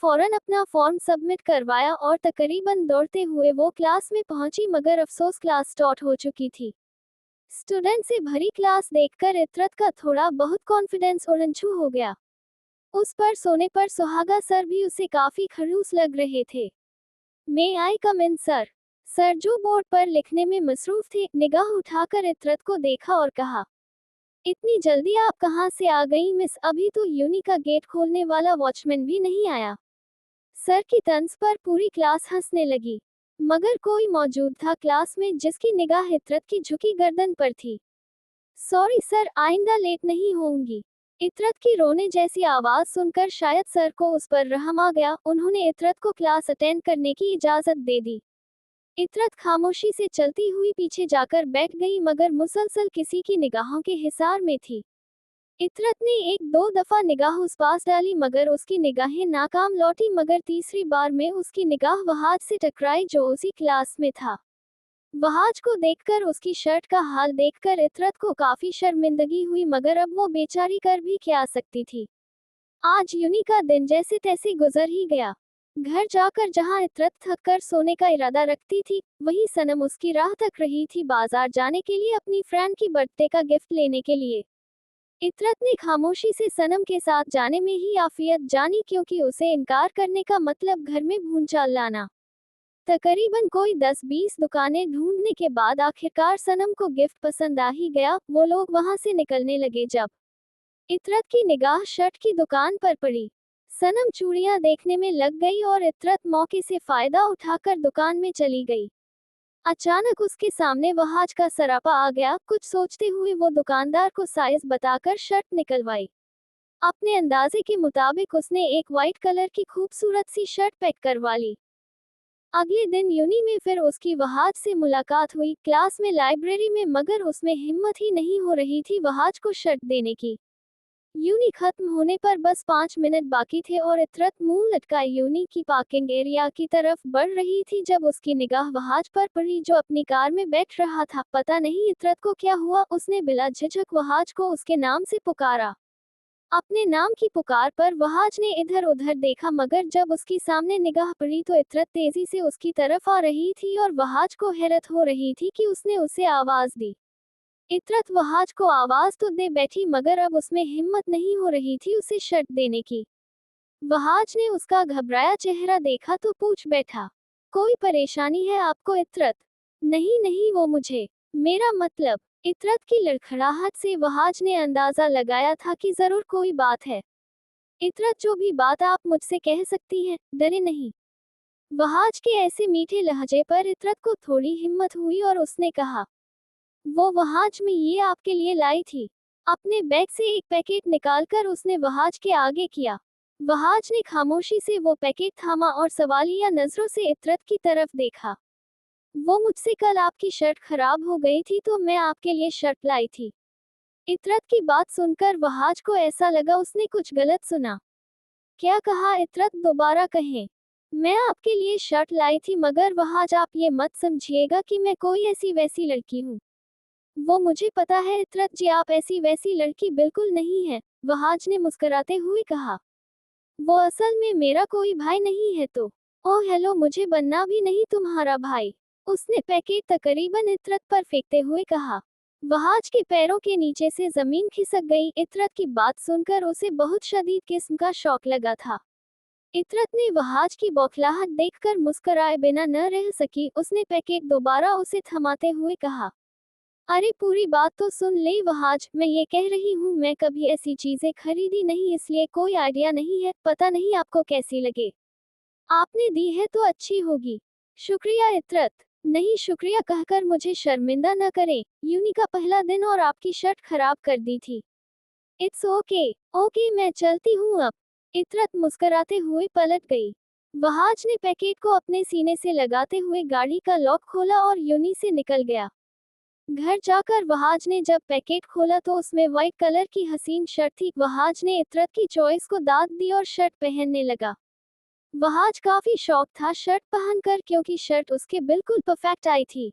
फौरन अपना form submit करवाया और तकरीबन दौड़ते हुए वो क्लास में पहुंची, मगर अफसोस क्लास स्टार्ट हो चुकी थी। स्टूडेंट से भरी क्लास देखकर इतरत का थोड़ा बहुत कॉन्फिडेंस उड़नछू हो गया। उस पर सोने पर सुहागा सर भी उसे काफी खड़ूस लग रहे थे। मे आई कम इन सर? सर जो बोर्ड पर लिखने में मसरूफ थे, निगाह उठाकर इतरत को देखा और कहा, इतनी जल्दी आप कहाँ से आ गई मिस? अभी तो यूनी का गेट खोलने वाला वॉचमैन भी नहीं आया। सर की तंज पर पूरी क्लास हंसने लगी, मगर कोई मौजूद था क्लास में जिसकी निगाह इतरत की झुकी गर्दन पर थी। सॉरी सर, आइंदा लेट नहीं होंगी। इतरत की रोने जैसी आवाज सुनकर शायद सर को उस पर रहम आ गया। उन्होंने इतरत को क्लास अटेंड करने की इजाजत दे दी। इतरत खामोशी से चलती हुई पीछे जाकर बैठ गई, मगर मुसलसल किसी की निगाहों के हिसार में थी। इतरत ने एक दो दफा निगाह उस पास डाली, मगर उसकी निगाहें नाकाम लौटी। मगर तीसरी बार में उसकी निगाह वहाज से टकराई जो उसी क्लास में था। वहाज को देखकर, उसकी शर्ट का हाल देखकर इतरत को काफी शर्मिंदगी हुई, मगर अब वो बेचारी कर भी क्या सकती थी। आज यूनी का दिन जैसे तैसे गुजर ही गया। घर जाकर जहां इतरत थक कर सोने का इरादा रखती थी, वहीं सनम उसकी राह तक रही थी बाजार जाने के लिए, अपनी फ्रेंड की बर्थडे का गिफ्ट लेने के लिए। इतरत ने खामोशी से सनम के साथ जाने में ही आफियत जानी, क्योंकि उसे इनकार करने का मतलब घर में भूचाल लाना। तकरीबन कोई 10-20 दुकानें ढूंढने के बाद आखिरकार सनम को गिफ्ट पसंद आ ही गया। वो लोग वहां से निकलने लगे जब इतरत की निगाह शर्ट की दुकान पर पड़ी। सनम चूड़ियां देखने में लग गई और इतरत मौके से फायदा उठाकर दुकान में चली गई। अचानक उसके सामने वहाज का सरापा आ गया। कुछ सोचते हुए वो दुकानदार को साइज बताकर शर्ट निकलवाई। अपने अंदाजे के मुताबिक उसने एक वाइट कलर की खूबसूरत सी शर्ट पैक करवा ली। अगले दिन यूनी में फिर उसकी वहाज से मुलाकात हुई, क्लास में, लाइब्रेरी में, मगर उसमें हिम्मत ही नहीं हो रही थी वहाज को शर्ट देने की। यूनी खत्म होने पर बस 5 मिनट बाकी थे और इतरत मुंह लटकाए यूनी की पार्किंग एरिया की तरफ बढ़ रही थी जब उसकी निगाह वहाज पर पड़ी जो अपनी कार में बैठ रहा था। पता नहीं इतरत को क्या हुआ, उसने बिला झिझक वहाज को उसके नाम से पुकारा। अपने नाम की पुकार पर वहाज ने इधर उधर देखा, मगर जब उसकी सामने निगाह पड़ी तो इतरत तेजी से उसकी तरफ आ रही थी और वहाज को हैरत हो रही थी कि उसने उसे आवाज दी। इतरत वहाज को आवाज तो दे बैठी, मगर अब उसमें हिम्मत नहीं हो रही थी उसे शर्ट देने की। वहाज ने उसका घबराया चेहरा देखा तो पूछ बैठा, कोई परेशानी है आपको? इतरत, नहीं नहीं, वो मुझे, मेरा मतलब। इतरत की लड़खड़ाहट से वहाज ने अंदाजा लगाया था कि जरूर कोई बात है। इतरत, जो भी बात आप मुझसे कह सकती हैं, डरे नहीं। वहाज के ऐसे मीठे लहजे पर इतरत को थोड़ी हिम्मत हुई और उसने कहा, वो वहाज, मैं ये आपके लिए लाई थी। अपने बैग से एक पैकेट निकालकर उसने वहाज के आगे किया। वहाज ने खामोशी से वो पैकेट थामा और सवालिया नजरों से इतरत की तरफ देखा। वो मुझसे कल आपकी शर्ट खराब हो गई थी तो मैं आपके लिए शर्ट लाई थी। इतरत की बात सुनकर वहाज को ऐसा लगा उसने कुछ गलत सुना। क्या कहा? इतरत, दोबारा कहें। मैं आपके लिए शर्ट लाई थी, मगर वहाज आप ये मत समझिएगा कि मैं कोई ऐसी वैसी लड़की हूँ। वो मुझे पता है इतरत जी, आप ऐसी वैसी लड़की बिल्कुल नहीं है। वहाज ने मुस्कुराते हुए कहा, वो असल में मेरा कोई भाई नहीं है तो। ओह हेलो, मुझे बनना भी नहीं तुम्हारा भाई। उसने पैकेट तकरीबन इतरत पर फेंकते हुए कहा। वहाज के पैरों के नीचे से जमीन खिसक गई। इतरत की बात सुनकर उसे बहुत शदीद किस्म का शौक लगा था। इतरत ने वहाज की बौखलाहट देखकर मुस्कुराए बिना न रह सकी। उसने पैकेट दोबारा उसे थमाते हुए कहा, अरे पूरी बात तो सुन ले वहाज, मैं ये कह रही हूँ मैं कभी ऐसी चीजें खरीदी नहीं, इसलिए कोई आइडिया नहीं है। पता नहीं आपको कैसी लगे। आपने दी है तो अच्छी होगी। शुक्रिया इतरत। नहीं, शुक्रिया कहकर मुझे शर्मिंदा न करें। यूनी का पहला दिन और आपकी शर्ट खराब कर दी थी। It's okay. ओके, मैं चलती हूँ अब। इतरत मुस्कुराते हुए पलट गई। वहाज ने पैकेट को अपने सीने से लगाते हुए गाड़ी का लॉक खोला और यूनी से निकल गया। घर जाकर वहाज ने जब पैकेट खोला तो उसमें व्हाइट कलर की हसीन शर्ट थी। वहाज ने इतरत की चॉइस को दाद दी और शर्ट पहनने लगा। वहाज काफी शौक था शर्ट पहनकर, क्योंकि शर्ट उसके बिल्कुल परफेक्ट आई थी।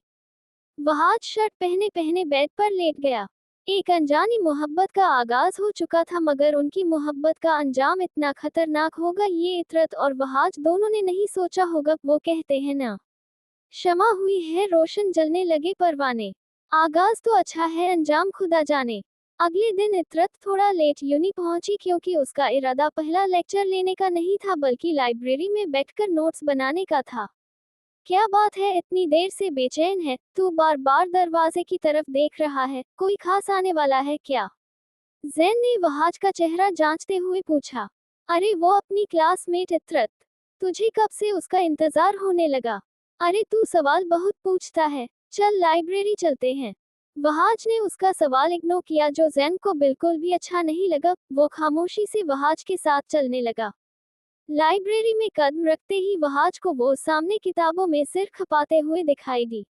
वहाज शर्ट पहने पहने बेड पर लेट गया। एक अनजानी मोहब्बत का आगाज हो चुका था, मगर उनकी मोहब्बत का अंजाम इतना खतरनाक होगा ये इतरत और वहाज दोनों ने नहीं सोचा होगा। वो कहते हैं ना, क्षमा हुई है रोशन जलने लगे परवाने। आगाज तो अच्छा है, अंजाम खुदा जाने। अगले दिन इतरत थोड़ा लेट यूनि पहुंची, क्योंकि उसका इरादा पहला लेक्चर लेने का नहीं था बल्कि लाइब्रेरी में बैठकर नोट्स बनाने का था। क्या बात है, इतनी देर से बेचैन है? तू बार बार दरवाजे की तरफ देख रहा है, कोई खास आने वाला है क्या? जैन ने वहाज का चेहरा जांचते हुए पूछा। अरे वो अपनी क्लासमेट इतरत, तुझे कब से उसका इंतजार होने लगा? अरे तू सवाल बहुत पूछता है, चल लाइब्रेरी चलते हैं। वहाज ने उसका सवाल इग्नोर किया, जो जैन को बिल्कुल भी अच्छा नहीं लगा। वो खामोशी से वहाज के साथ चलने लगा। लाइब्रेरी में कदम रखते ही वहाज को वो सामने किताबों में सिर खपाते हुए दिखाई दी।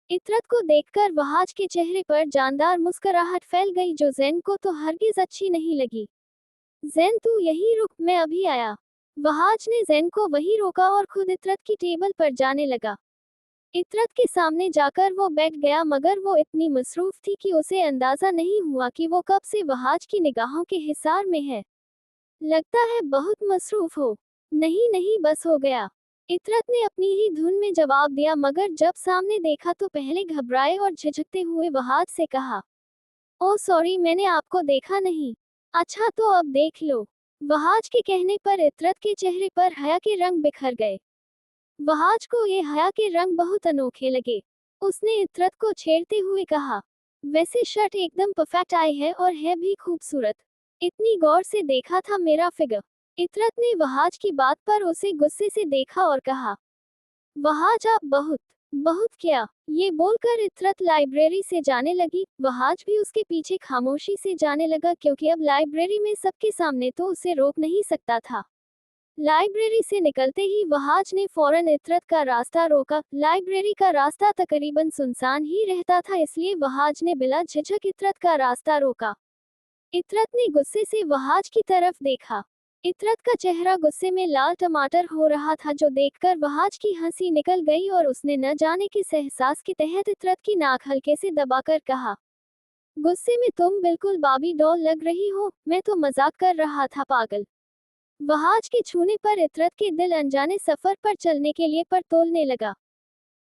इतरत को देखकर वहाज के चेहरे पर जानदार मुस्कुराहट फैल गई, जो जैन को तो हरगिज अच्छी नहीं लगी। जैन तू यहीं रुक, मैं अभी आया। वहाज ने जैन को वहीं रोका और खुद इतरत की टेबल पर जाने लगा। इतरत के सामने जाकर वो बैठ गया, मगर वो इतनी मसरूफ थी कि उसे अंदाजा नहीं हुआ कि वो कब से वहाज की निगाहों के हिसार में है। लगता है बहुत मसरूफ हो। नहीं नहीं, बस हो गया। इतरत ने अपनी ही धुन में जवाब दिया, मगर जब सामने देखा तो पहले घबराए और झिझकते हुए वहाज से कहा, ओह सॉरी, मैंने आपको देखा नहीं। अच्छा तो अब देख लो। वहाज के कहने पर इतरत के चेहरे पर हया के रंग बिखर गए। वहाज को ये हया के रंग बहुत अनोखे लगे। उसने इतरत को छेड़ते हुए कहा, वैसे शर्ट एकदम परफेक्ट आई है और है भी खूबसूरत। इतनी गौर से देखा था मेरा फिगर? इतरत ने वहाज की बात पर उसे गुस्से से देखा और कहा, वहाज आप बहुत बहुत क्या? ये बोलकर इतरत लाइब्रेरी से जाने लगी। वहाज भी उसके पीछे खामोशी से जाने लगा, क्योंकि अब लाइब्रेरी में सबके सामने तो उसे रोक नहीं सकता था। लाइब्रेरी से निकलते ही वहाज ने फौरन इतरत का रास्ता रोका। लाइब्रेरी का रास्ता तकरीबन सुनसान ही रहता था, इसलिए वहाज ने बिला झिझक इतरत का रास्ता रोका। इतरत ने गुस्से से वहाज की तरफ देखा। इतरत का चेहरा गुस्से में लाल टमाटर हो रहा था, जो देखकर वहाज की हंसी निकल गई और उसने न जाने किस एहसास के तहत इतरत की नाक हल्के से दबाकर कहा, गुस्से में तुम बिल्कुल बाबी डॉल लग रही हो, मैं तो मजाक कर रहा था पागल। वहाज के छूने पर इतरत के दिल अनजाने सफर पर चलने के लिए पर तोलने लगा।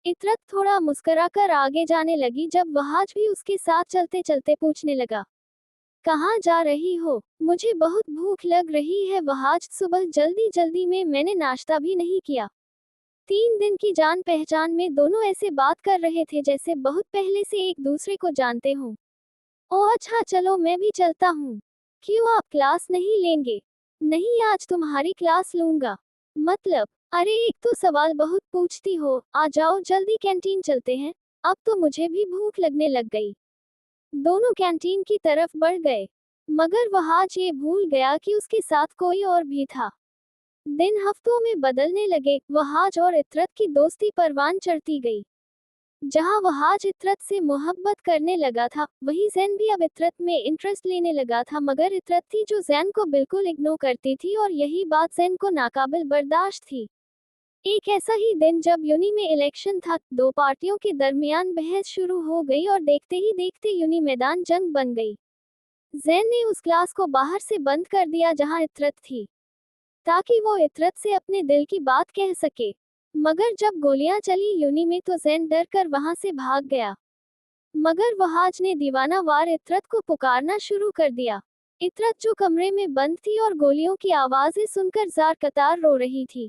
इतरत थोड़ा मुस्कुराकर आगे जाने लगी, जब वहाज भी उसके साथ चलते चलते पूछने लगा, कहाँ जा रही हो? मुझे बहुत भूख लग रही है। वहाज सुबह जल्दी जल्दी में मैंने नाश्ता भी नहीं किया। 3 दिन की जान पहचान में दोनों ऐसे बात कर रहे थे जैसे बहुत पहले से एक दूसरे को जानते हों। ओह अच्छा, चलो मैं भी चलता हूँ। क्यों, आप क्लास नहीं लेंगे? नहीं, आज तुम्हारी क्लास लूंगा। मतलब? अरे एक तो सवाल बहुत पूछती हो। आ जाओ जल्दी, कैंटीन चलते हैं। अब तो मुझे भी भूख लगने लग गई। दोनों कैंटीन की तरफ बढ़ गए, मगर वहाज ये भूल गया कि उसके साथ कोई और भी था। दिन हफ्तों में बदलने लगे। वहाज और इतरत की दोस्ती परवान चढ़ती गई। जहां वहाज इतरत से मोहब्बत करने लगा था, वहीं जैन भी अब इतरत में इंटरेस्ट लेने लगा था, मगर इतरत थी जो जैन को बिल्कुल इग्नोर करती थी, और यही बात जैन को नाकाबिल बर्दाश्त थी। एक ऐसा ही दिन जब यूनि में इलेक्शन था, दो पार्टियों के दरमियान बहस शुरू हो गई और देखते ही देखते यूनि मैदान जंग बन गई। जैन ने उस क्लास को बाहर से बंद कर दिया जहां इतरत थी, ताकि वो इतरत से अपने दिल की बात कह सके। मगर जब गोलियां चली यूनि में तो जैन डर कर वहां से भाग गया। मगर वहाज ने दीवाना वार इतरत को पुकारना शुरू कर दिया। इतरत जो कमरे में बंद थी और गोलियों की आवाजें सुनकर जार कतार रो रही थी,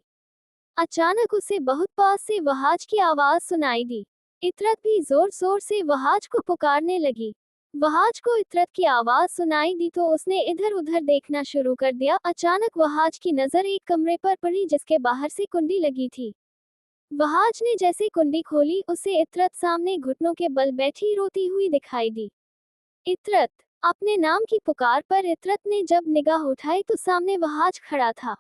अचानक उसे बहुत पास से वहाज की आवाज सुनाई दी। इतरत भी जोर जोर से वहाज को पुकारने लगी। वहाज को इतरत की आवाज सुनाई दी तो उसने इधर उधर देखना शुरू कर दिया। अचानक वहाज की नजर एक कमरे पर पड़ी जिसके बाहर से कुंडी लगी थी। वहाज ने जैसे कुंडी खोली, उसे इतरत सामने घुटनों के बल बैठी रोती हुई दिखाई दी। इतरत! अपने नाम की पुकार पर इतरत ने जब निगाह उठाई तो सामने वहाज खड़ा था।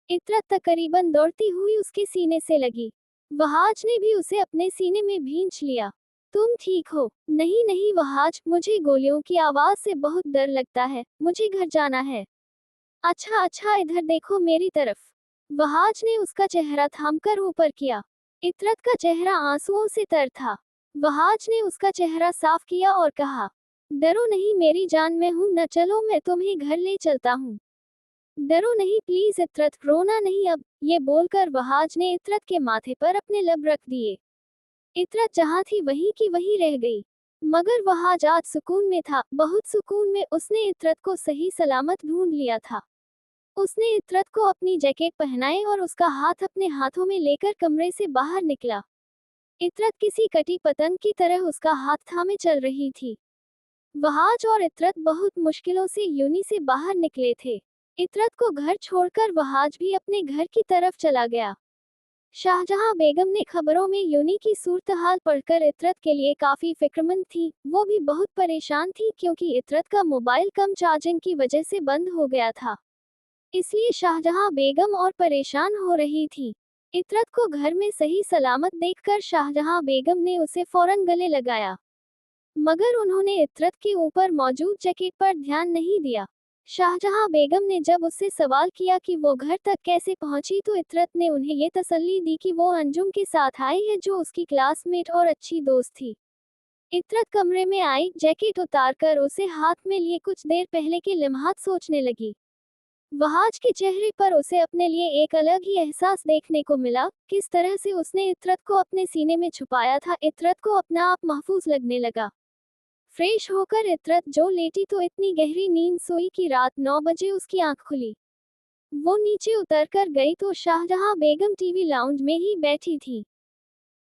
इतरत तकरीबन दौड़ती हुई उसके सीने से लगी। वहाज ने भी उसे अपने सीने में भींच लिया। तुम ठीक हो? नहीं नहीं वहाज, मुझे गोलियों की आवाज से बहुत डर लगता है, मुझे घर जाना है। अच्छा अच्छा, इधर देखो मेरी तरफ। वहाज ने उसका चेहरा थामकर ऊपर किया। इतरत का चेहरा आंसुओं से तर था। वहाज ने उसका चेहरा साफ किया और कहा, डरो नहीं मेरी जान, मैं हूं न, चलो मैं तुम्हें घर ले चलता हूँ। डरो नहीं प्लीज इतरत, रोना नहीं अब। ये बोलकर वहाज ने इतरत के माथे पर अपने लब रख दिए। इतरत जहाँ थी वहीं की वहीं रह गई। मगर वहाज आज सुकून में था, बहुत सुकून में। उसने इतरत को सही सलामत ढूंढ लिया था। उसने इतरत को अपनी जैकेट पहनाई और उसका हाथ अपने हाथों में लेकर कमरे से बाहर निकला। इतरत किसी कटी पतंग की तरह उसका हाथ थामे चल रही थी। वहाज और इतरत बहुत मुश्किलों से यूनी से बाहर निकले थे। इतरत को घर छोड़कर वहाज भी अपने घर की तरफ चला गया। शाहजहां बेगम ने खबरों में यूनी की सूरत-हाल पढ़कर इतरत के लिए काफी फिक्रमंद थी। वो भी बहुत परेशान थी क्योंकि इतरत का मोबाइल कम चार्जिंग की वजह से बंद हो गया था। इसलिए शाहजहां बेगम और परेशान हो रही थी। इतरत को घर में सही सलामत देखकर शाहजहां बेगम ने उसे फौरन गले लगाया। मगर उन्होंने इतरत के ऊपर मौजूद जैकेट पर ध्यान नहीं दिया। शाहजहां बेगम ने जब उससे सवाल किया कि वो घर तक कैसे पहुंची तो इतरत ने उन्हें ये तसल्ली दी कि वो अंजुम के साथ आई है, जो उसकी क्लासमेट और अच्छी दोस्त थी। इतरत कमरे में आई, जैकेट उतारकर उसे हाथ में लिए कुछ देर पहले के लम्हात सोचने लगी। वहाज के चेहरे पर उसे अपने लिए एक अलग ही एहसास देखने को मिला। किस तरह से उसने इतरत को अपने सीने में छुपाया था, इतरत को अपना आप महफूज लगने लगा। फ्रेश होकर इतरत जो लेटी तो इतनी गहरी नींद सोई कि रात 9 बजे उसकी आंख खुली। वो नीचे उतरकर गई तो शाहजहां बेगम टीवी लाउंज में ही बैठी थी।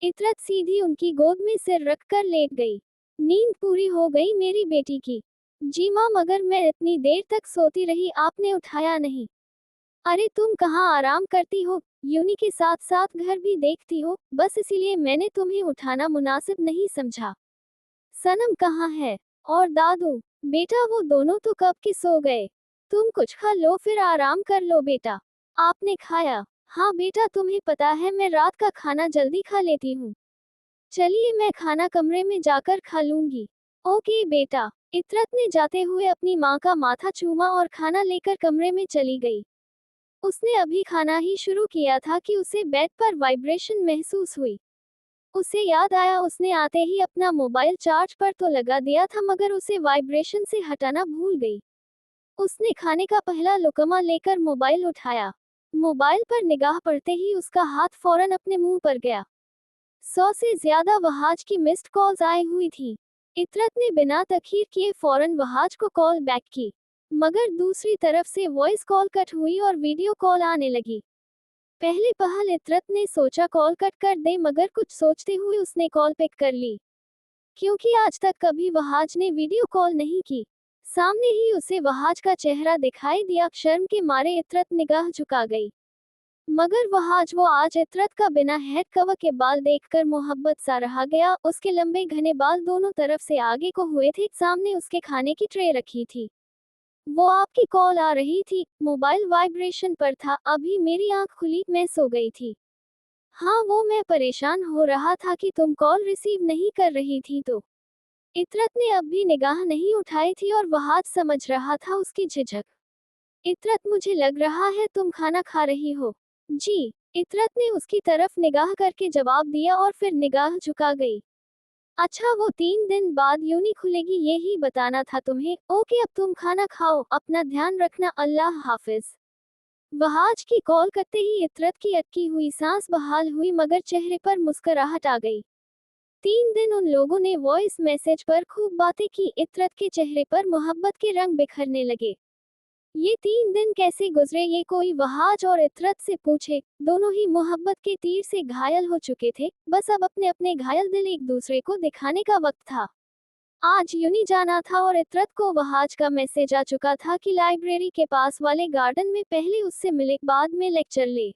इतरत सीधी उनकी गोद में सिर रखकर लेट गई। नींद पूरी हो गई मेरी बेटी की। जी माँ, मगर मैं इतनी देर तक सोती रही, आपने उठाया नहीं। अरे तुम कहाँ आराम करती हो, यूनी के साथ साथ घर भी देखती हो, बस इसीलिए मैंने तुम्हें उठाना मुनासिब नहीं समझा। सनम कहाँ है? और दादू? बेटा वो दोनों तो कब के सो गए। तुम कुछ खा लो फिर आराम कर लो बेटा। आपने खाया? हाँ बेटा, तुम्हें पता है मैं रात का खाना जल्दी खा लेती हूँ। चलिए मैं खाना कमरे में जाकर खा लूंगी। ओके बेटा। इतरत ने जाते हुए अपनी माँ का माथा चूमा और खाना लेकर कमरे में चली गई। उसने अभी खाना ही शुरू किया था कि उसे बेड पर वाइब्रेशन महसूस हुई। उसे याद आया उसने आते ही अपना मोबाइल चार्ज पर तो लगा दिया था, मगर उसे वाइब्रेशन से हटाना भूल गई। उसने खाने का पहला लुकमा लेकर मोबाइल उठाया। मोबाइल पर निगाह पड़ते ही उसका हाथ फौरन अपने मुंह पर गया। 100 से ज्यादा वहाज की मिस्ड कॉल्स आई हुई थी। इतरत ने बिना तखीर किए फौरन वहाज को कॉल बैक की, मगर दूसरी तरफ से वॉइस कॉल कट हुई और वीडियो कॉल आने लगी। पहले पहल इतरत ने सोचा कॉल कट कर दे, मगर कुछ सोचते हुए उसने कॉल पिक कर ली। क्योंकि आज तक कभी वहाज ने वीडियो कॉल नहीं की। सामने ही उसे वहाज का चेहरा दिखाई दिया। शर्म के मारे इतरत निगाह झुका गई। मगर वहाज वो आज इतरत का बिना हेड कवर के बाल देखकर मोहब्बत सा रहा गया। उसके लंबे घने बाल दोनों तरफ से आगे को हुए थे। सामने उसके खाने की ट्रे रखी थी। वो आपकी कॉल आ रही थी, मोबाइल वाइब्रेशन पर था, अभी मेरी आंख खुली, मैं सो गई थी। हाँ वो मैं परेशान हो रहा था कि तुम कॉल रिसीव नहीं कर रही थी तो। इतरत ने अब भी निगाह नहीं उठाई थी और वहाज समझ रहा था उसकी झिझक। इतरत, मुझे लग रहा है तुम खाना खा रही हो। जी। इतरत ने उसकी तरफ निगाह करके जवाब दिया और फिर निगाह झुका गई। अच्छा वो 3 दिन बाद यूनी खुलेगी, ये ही बताना था तुम्हें। ओके अब तुम खाना खाओ, अपना ध्यान रखना, अल्लाह हाफिज। वहाज की कॉल करते ही इतरत की अटकी हुई सांस बहाल हुई, मगर चेहरे पर मुस्कुराहट आ गई। 3 दिन उन लोगों ने वॉइस मैसेज पर खूब बातें की। इतरत के चेहरे पर मोहब्बत के रंग बिखरने लगे। ये 3 दिन कैसे गुजरे ये कोई वहाज और इतरत से पूछे। दोनों ही मोहब्बत के तीर से घायल हो चुके थे, बस अब अपने अपने घायल दिल एक दूसरे को दिखाने का वक्त था। आज यूनी जाना था और इतरत को वहाज का मैसेज आ चुका था कि लाइब्रेरी के पास वाले गार्डन में पहले उससे मिले, बाद में लेक्चर ले।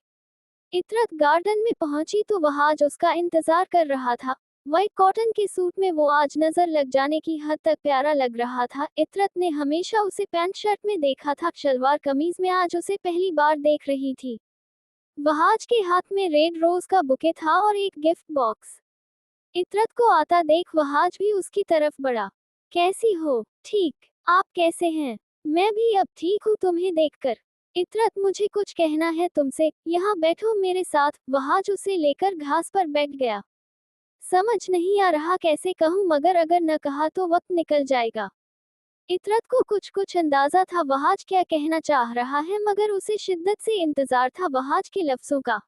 इतरत गार्डन में पहुंची तो वहाज उसका इंतजार कर रहा था। व्हाइट कॉटन के सूट में वो आज नजर लग जाने की हद तक प्यारा लग रहा था। इतरत ने हमेशा उसे पैंट शर्ट में देखा था, शलवार कमीज में आज उसे पहली बार देख रही थी। वहाज के हाथ में रेड रोज का बुके था और एक गिफ्ट बॉक्स। इतरत को आता देख वहाज भी उसकी तरफ बढ़ा। कैसी हो? ठीक। आप कैसे हैं? मैं भी अब ठीक हूँ तुम्हें देखकर। इतरत, मुझे कुछ कहना है तुमसे, यहाँ बैठो मेरे साथ। वहाज उसे लेकर घास पर बैठ गया। समझ नहीं आ रहा कैसे कहूँ, मगर अगर न कहा तो वक्त निकल जाएगा। इतरत को कुछ कुछ अंदाजा था वहाज क्या कहना चाह रहा है, मगर उसे शिद्दत से इंतजार था वहाज के लफ्जों का।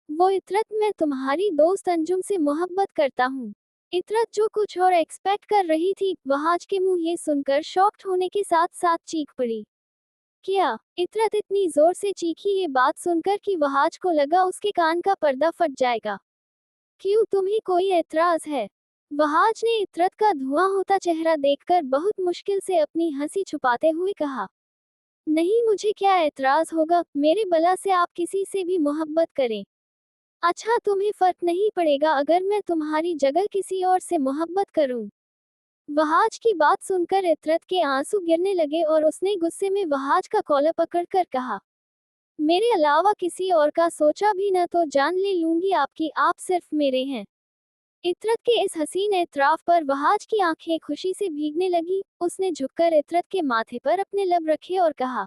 वो इतरत, मैं तुम्हारी दोस्त अंजुम से मोहब्बत करता हूँ। इतरत जो कुछ और एक्सपेक्ट कर रही थी, वहाज के मुंह ये सुनकर शॉक्ड होने के साथ साथ चीख पड़ी। क्या? इतरत इतनी जोर से चीखी ये बात सुनकर कि वहाज को लगा उसके कान का पर्दा फट जाएगा। क्यों, तुम्हें कोई एतराज है? वहाज ने इतरत का धुआं होता चेहरा देखकर बहुत मुश्किल से अपनी हंसी छुपाते हुए कहा, नहीं, मुझे क्या एतराज होगा, मेरे बला से आप किसी से भी मोहब्बत करें। अच्छा, तुम्हें फर्क नहीं पड़ेगा अगर मैं तुम्हारी जगह किसी और से मोहब्बत करूं? वहाज की बात सुनकर इतरत के आंसू गिरने लगे और उसने गुस्से में वहाज का कॉलर पकड़कर कहा, मेरे अलावा किसी और का सोचा भी न तो जान ले लूंगी आपकी, आप सिर्फ मेरे हैं। इतरत के इस हसीन एतराफ पर वहाज की आंखें खुशी से भीगने लगी। उसने झुककर इतरत के माथे पर अपने लब रखे और कहा,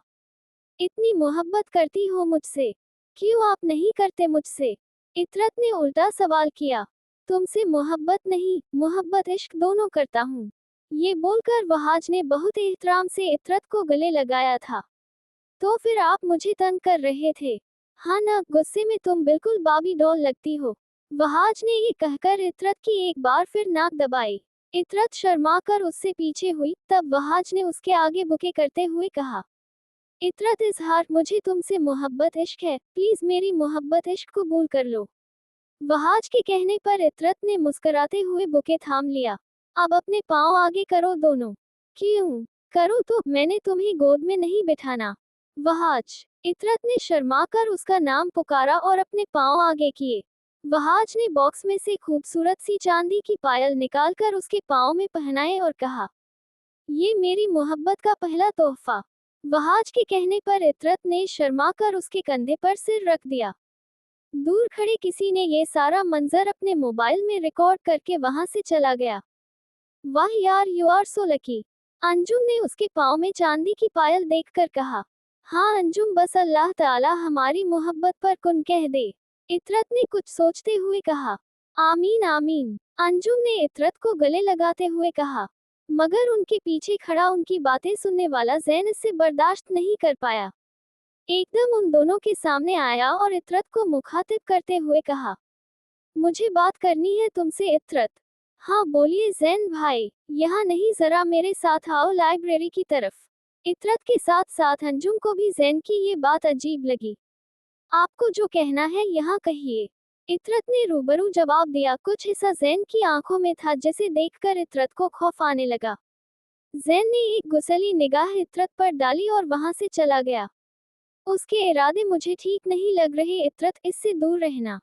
इतनी मोहब्बत करती हो मुझसे, क्यों आप नहीं करते मुझसे? इतरत ने उल्टा सवाल किया, तुमसे मोहब्बत नहीं, मोहब्बत इश्क दोनों करता हूँ। ये बोलकर वहाज ने बहुत एहतराम से इतरत को गले लगाया था। तो फिर आप मुझे तंग कर रहे थे? हाँ ना, गुस्से में तुम बिल्कुल बाबी डॉल लगती हो। वहाज ने ये कहकर इतरत की एक बार फिर नाक दबाई। इतरत शर्मा कर उससे पीछे हुई, तब वहाज ने उसके आगे बुके करते हुए कहा, इतरत इजहार, मुझे तुमसे मोहब्बत इश्क है, प्लीज मेरी मोहब्बत इश्क कबूल कर लो। वहाज के कहने पर इतरत ने मुस्कुराते हुए बुके थाम लिया। अब अपने पांव आगे करो दोनों। क्यों? करो तो, मैंने तुम्हें गोद में नहीं बिठाना। वहाज। इतरत ने शर्माकर उसका नाम पुकारा और अपने पांव आगे किए। वहाज ने बॉक्स में से खूबसूरत सी चांदी की पायल निकालकर उसके पांव में पहनाए और कहा, ये मेरी मोहब्बत का पहला तोहफा। वहाज के कहने पर इतरत ने शर्माकर उसके कंधे पर सिर रख दिया। दूर खड़े किसी ने ये सारा मंजर अपने मोबाइल में रिकॉर्ड करके वहां से चला गया। वाह यार, you are so lucky. Anjum ने उसके पाँव में चांदी की पायल देखकर कहा, हाँ अंजुम, बस अल्लाह ताला हमारी मोहब्बत पर कुन कह दे। इतरत ने कुछ सोचते हुए कहा, आमीन आमीन। अंजुम ने इतरत को गले लगाते हुए कहा, मगर उनके पीछे खड़ा उनकी बातें सुनने वाला जैन इससे बर्दाश्त नहीं कर पाया। एकदम उन दोनों के सामने आया और इतरत को मुखातिब करते हुए कहा, मुझे बात करनी है तुमसे इतरत। हाँ बोलिए जैन भाई, यहाँ नहीं, जरा मेरे साथ आओ लाइब्रेरी की तरफ। इतरत के साथ साथ अंजुम को भी जैन की ये बात अजीब लगी। आपको जो कहना है यहाँ कहिए। इतरत ने रूबरू जवाब दिया। कुछ हिस्सा जैन की आंखों में था जिसे देखकर इतरत को खौफ आने लगा। जैन ने एक गुस्सैली निगाह इतरत पर डाली और वहां से चला गया। उसके इरादे मुझे ठीक नहीं लग रहे इतरत, इससे दूर रहना।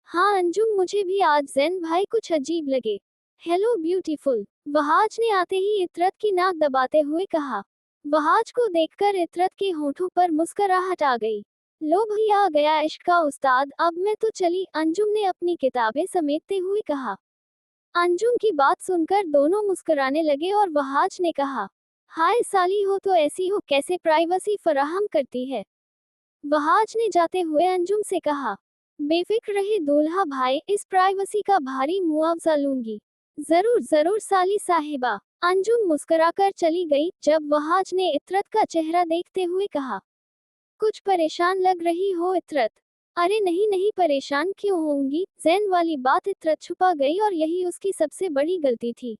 हाँ अंजुम, मुझे भी आज जैन भाई कुछ अजीब लगे। हेलो ब्यूटीफुल, वहाज ने आते ही इतरत की नाक दबाते हुए कहा। वहाज को देखकर इतरत के होठों पर मुस्कुराहट आ गई। लो भैया, आ गया इश्क का उस्ताद, अब मैं तो चली, अंजुम ने अपनी किताबें समेटते हुए कहा। अंजुम की बात सुनकर दोनों मुस्कुराने लगे और वहाज ने कहा, हाय साली हो तो ऐसी हो, कैसे प्राइवेसी फराहम करती है। वहाज ने जाते हुए अंजुम से कहा, बेफिक्र रहे दूल्हा भाई, इस प्राइवेसी का भारी मुआवजा लूंगी। जरूर जरूर साली साहिबा। अंजुम मुस्कुराकर चली गई। जब वहाज ने इतरत का चेहरा देखते हुए कहा, कुछ परेशान लग रही हो इतरत। अरे नहीं नहीं, परेशान क्यों होंगी, जैन वाली बात इतरत छुपा गई और यही उसकी सबसे बड़ी गलती थी।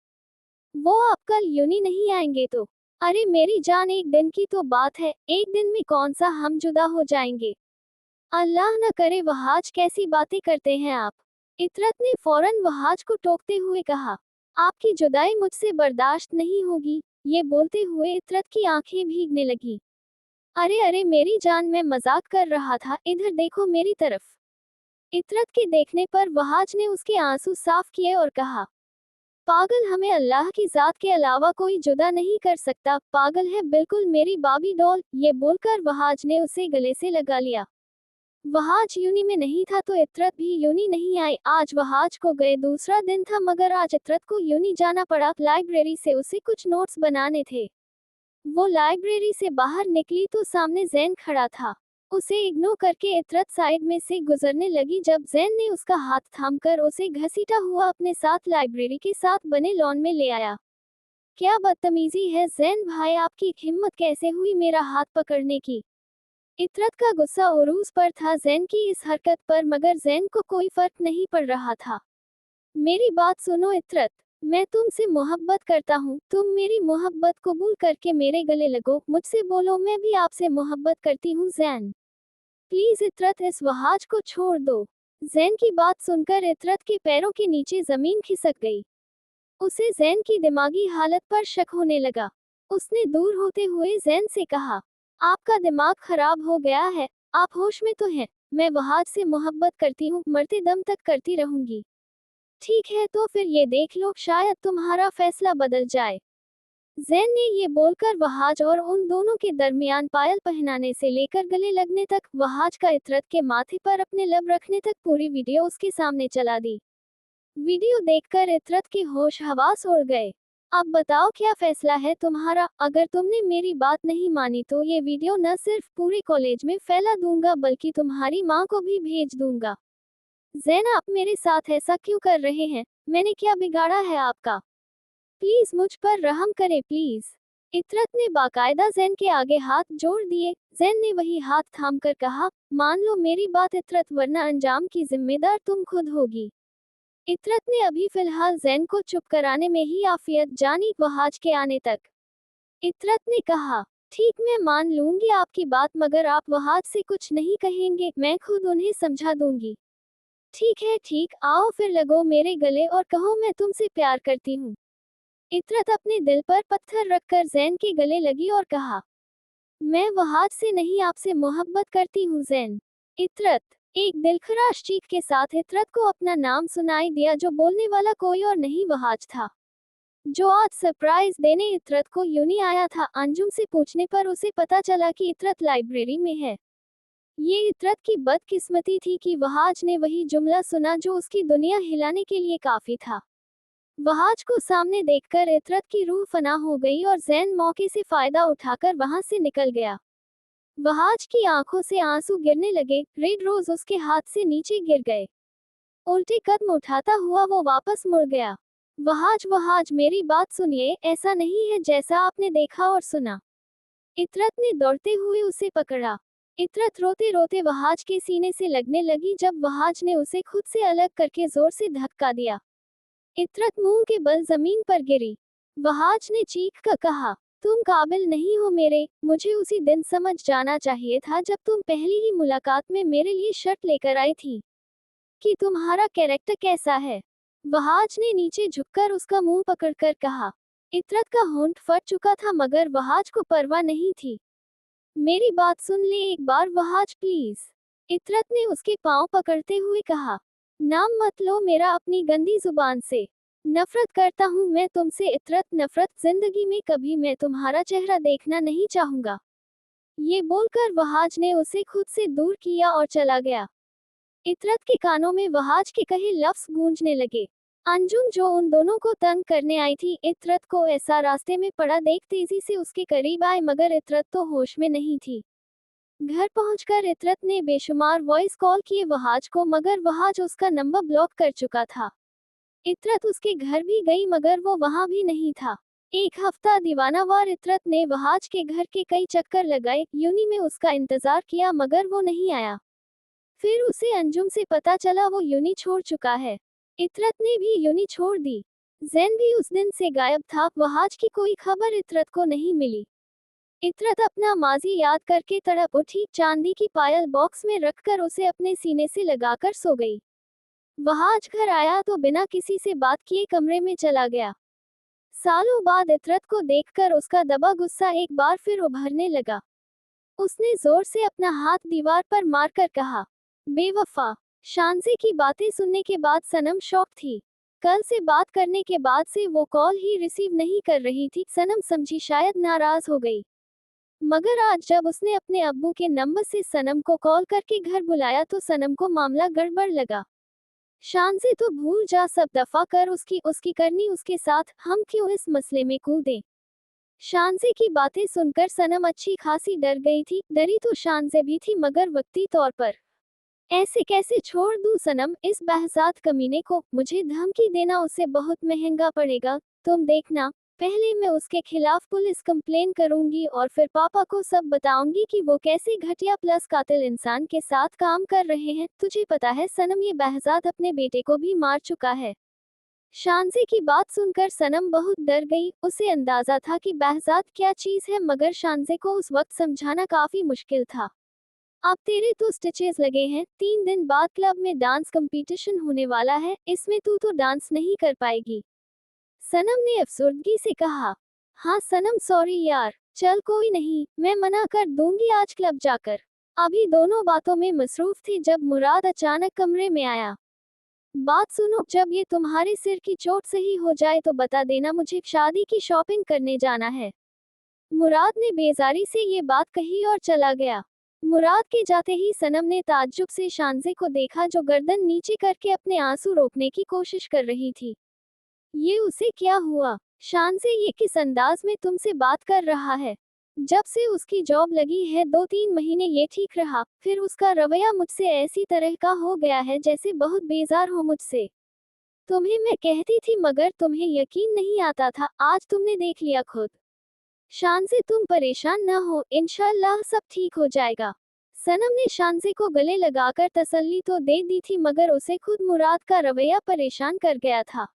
वो आप कल यूनी नहीं आएंगे तो? अरे मेरी जान, एक दिन की तो बात है, एक दिन में कौन सा हम जुदा हो जाएंगे। अल्लाह न करे, वहाज कैसी बातें करते हैं आप। इतरत ने फौरन वहाज को टोकते हुए कहा, आपकी जुदाई मुझसे बर्दाश्त नहीं होगी। ये बोलते हुए इतरत की आंखें भीगने लगी। अरे अरे मेरी जान, मैं मजाक कर रहा था, इधर देखो मेरी तरफ। इतरत के देखने पर वहाज ने उसके आंसू साफ किए और कहा, पागल, हमें अल्लाह की जात के अलावा कोई जुदा नहीं कर सकता। पागल है बिल्कुल मेरी बाबी डॉल। ये बोलकर वहाज ने उसे गले से लगा लिया। वहाज यूनी में नहीं था तो इतरत भी यूनी नहीं आई। आज वहाज को गए दूसरा दिन था, मगर आज इतरत को यूनी जाना पड़ा। लाइब्रेरी से उसे कुछ नोट्स बनाने थे। वो लाइब्रेरी से बाहर निकली तो सामने जैन खड़ा था। उसे इग्नोर करके इतरत साइड में से गुजरने लगी जब जैन ने उसका हाथ थामकर उसे घसीटा हुआ अपने साथ लाइब्रेरी के साथ बने लॉन में ले आया। क्या बदतमीजी है जैन भाई, आपकी हिम्मत कैसे हुई मेरा हाथ पकड़ने की। इतरत का गुस्सा उरूज पर था जैन की इस हरकत पर, मगर जैन को कोई फर्क नहीं पड़ रहा था। मेरी बात सुनो इतरत, मैं तुमसे मोहब्बत करता हूँ, तुम मेरी मोहब्बत कबूल करके मेरे गले लगो, मुझसे बोलो मैं भी आपसे मोहब्बत करती हूँ जैन। प्लीज इतरत, इस वहाज को छोड़ दो। जैन की बात सुनकर इतरत के पैरों के नीचे जमीन खिसक गई। उसे जैन की दिमागी हालत पर शक होने लगा। उसने दूर होते हुए जैन से कहा, आपका दिमाग खराब हो गया है, आप होश में तो हैं। मैं वहाज से मोहब्बत करती हूँ, मरते दम तक करती रहूंगी। ठीक है तो फिर ये देख लो, शायद तुम्हारा फैसला बदल जाए। जैन ने ये बोलकर वहाज और उन दोनों के दरमियान पायल पहनाने से लेकर गले लगने तक, वहाज का इतरत के माथे पर अपने लब रखने तक पूरी वीडियो उसके सामने चला दी। वीडियो देखकर इतरत के होश हवास उड़ गए। अब बताओ क्या फैसला है तुम्हारा। अगर तुमने मेरी बात नहीं मानी तो ये वीडियो न सिर्फ पूरे कॉलेज में फैला दूंगा बल्कि तुम्हारी माँ को भी भेज दूंगा। जैन, आप मेरे साथ ऐसा क्यों कर रहे हैं? मैंने क्या बिगाड़ा है आपका? प्लीज मुझ पर रहम करें प्लीज। इतरत ने बाकायदा जैन के आगे हाथ जोड़ दिए। जैन ने वही हाथ थामकर कहा, मान लो मेरी बात इतरत, वरना अंजाम की जिम्मेदार तुम खुद होगी। इतरत ने अभी फिलहाल जैन को चुप कराने में ही आफियत जानी, वहाज के आने तक। इतरत ने कहा, ठीक, मैं मान लूंगी आपकी बात, मगर आप वहाज से कुछ नहीं कहेंगे, मैं खुद उन्हें समझा दूंगी। ठीक है ठीक, आओ फिर लगो मेरे गले और कहो मैं तुमसे प्यार करती हूँ। इतरत अपने दिल पर पत्थर रखकर जैन के गले लगी और कहा, मैं वहाज से नहीं आपसे मोहब्बत करती हूँ जैन। इतरत, एक दिलखराश चीख के साथ इतरत को अपना नाम सुनाई दिया, जो बोलने वाला कोई और नहीं वहाज था, जो आज सरप्राइज देने इतरत को यूनी आया था। अंजुम से पूछने पर उसे पता चला कि इतरत लाइब्रेरी में है। ये इतरत की बदकिस्मती थी कि वहाज ने वही जुमला सुना जो उसकी दुनिया हिलाने के लिए काफी था। वहाज को सामने देखकर इतरत की रूह फना हो गई और जैन मौके से फायदा उठाकर वहां से निकल गया। वहाज की आंखों से आंसू गिरने लगे। रेड रोज उसके हाथ से नीचे गिर गए। उल्टे कदम उठाता हुआ वो वापस मुड़ गया। वहाज वहाज, मेरी बात सुनिए, ऐसा नहीं है जैसा आपने देखा और सुना। इतरत ने दौड़ते हुए उसे पकड़ा। इतरत रोते रोते वहाज के सीने से लगने लगी। जब वहाज ने उसे खुद से अलग करके जोर से धक्का दिया, इतरत मुंह के बल जमीन पर गिरी। वहाज ने चीख कर कहा, तुम काबिल नहीं हो मेरे। मुझे उसी दिन समझ जाना चाहिए था जब तुम पहली ही मुलाकात में मेरे लिए शर्ट लेकर आई थी कि तुम्हारा कैरेक्टर कैसा है। वहाज ने नीचे झुककर उसका मुंह पकड़कर कहा। इतरत का होंठ फट चुका था मगर वहाज को परवाह नहीं थी। मेरी बात सुन ले एक बार वहाज प्लीज। इतरत ने उसके पांव पकड़ते हुए कहा, नाम मत लो मेरा अपनी गंदी जुबान से। नफरत करता हूँ मैं तुमसे इतरत, नफरत। जिंदगी में कभी मैं तुम्हारा चेहरा देखना नहीं चाहूंगा। ये बोलकर वहाज ने उसे खुद से दूर किया और चला गया। इतरत के कानों में वहाज के कहे लफ्ज गूंजने लगे। अंजुम, जो उन दोनों को तंग करने आई थी, इतरत को ऐसा रास्ते में पड़ा देख तेजी से उसके करीब आए, मगर इतरत तो होश में नहीं थी। घर पहुंचकर इतरत ने बेशुमार वॉइस कॉल किए वहाज को, मगर वहाज उसका नंबर ब्लॉक कर चुका था। इतरत उसके घर भी गई मगर वो वहां भी नहीं था। एक हफ्ता दीवानावार इतरत ने वहाज के घर के कई चक्कर लगाए, यूनी में उसका इंतजार किया मगर वो नहीं आया। फिर उसे अंजुम से पता चला वो यूनी छोड़ चुका है। इतरत ने भी यूनी छोड़ दी। जैन भी उस दिन से गायब था। वहाज की कोई खबर इतरत को नहीं मिली। इतरत अपना माजी याद करके तड़प उठी। चांदी की पायल बॉक्स में रखकर उसे अपने सीने से लगाकर सो गई। वहाज घर आया तो बिना किसी से बात किए कमरे में चला गया। सालों बाद इतरत को देखकर उसका दबा गुस्सा एक बार फिर उभरने लगा। उसने जोर से अपना हाथ दीवार पर मारकर कहा, बेवफा। शांजे की बातें सुनने के बाद सनम शॉक थी। कल से बात करने के बाद से वो कॉल ही रिसीव नहीं कर रही थी। सनम समझी शायद नाराज हो गई, मगर आज जब उसने अपने अब्बू के नंबर से सनम को कॉल करके घर बुलाया तो सनम को मामला गड़बड़ लगा। शांजे तो भूल जा, सब दफा कर उसकी करनी उसके साथ, हम क्यों इस मसले में कूदें। शांजे की बातें सुनकर सनम अच्छी खासी डर गई थी। डरी तो शांजे भी थी मगर वक्ती तौर पर। ऐसे कैसे छोड़ दूं सनम इस बहजात कमीने को। मुझे धमकी देना उसे बहुत महंगा पड़ेगा। तुम देखना, पहले मैं उसके खिलाफ पुलिस कंप्लेन करूंगी और फिर पापा को सब बताऊंगी कि वो कैसे घटिया प्लस कातिल इंसान के साथ काम कर रहे हैं। तुझे पता है सनम, ये बहजाद अपने बेटे को भी मार चुका है। शानजे की बात सुनकर सनम बहुत डर गई। उसे अंदाजा था कि बहजाद क्या चीज है, मगर शानजे को उस वक्त समझाना काफी मुश्किल था। अब तेरे तो स्टिचेस लगे हैं, 3 दिन बाद क्लब में डांस कंपटीशन होने वाला है, इसमें तू तो डांस नहीं कर पाएगी। सनम ने अफसुर्दगी से कहा। हाँ सनम, सॉरी यार, चल कोई नहीं, मैं मना कर दूंगी आज क्लब जाकर। अभी दोनों बातों में मसरूफ थे जब मुराद अचानक कमरे में आया। बात सुनो, जब ये तुम्हारे सिर की चोट सही हो जाए तो बता देना, मुझे शादी की शॉपिंग करने जाना है। मुराद ने बेजारी से ये बात कही और चला गया। मुराद के जाते ही सनम ने ताज्जुब से शानजे को देखा, जो गर्दन नीचे करके अपने आंसू रोकने की कोशिश कर रही थी। ये उसे क्या हुआ? शानजे ये किस अंदाज में तुमसे बात कर रहा है? जब से उसकी जॉब लगी है 2-3 महीने ये ठीक रहा, फिर उसका रवैया मुझसे ऐसी तरह का हो गया है जैसे बहुत बेजार हो मुझसे। तुम्हें मैं कहती थी मगर तुम्हें यकीन नहीं आता था, आज तुमने देख लिया खुद। शानजे तुम परेशान न हो, इंशाअल्लाह सब ठीक हो जाएगा। सनम ने शानजे को गले लगाकर तसल्ली तो दे दी थी, मगर उसे खुद मुराद का रवैया परेशान कर गया था।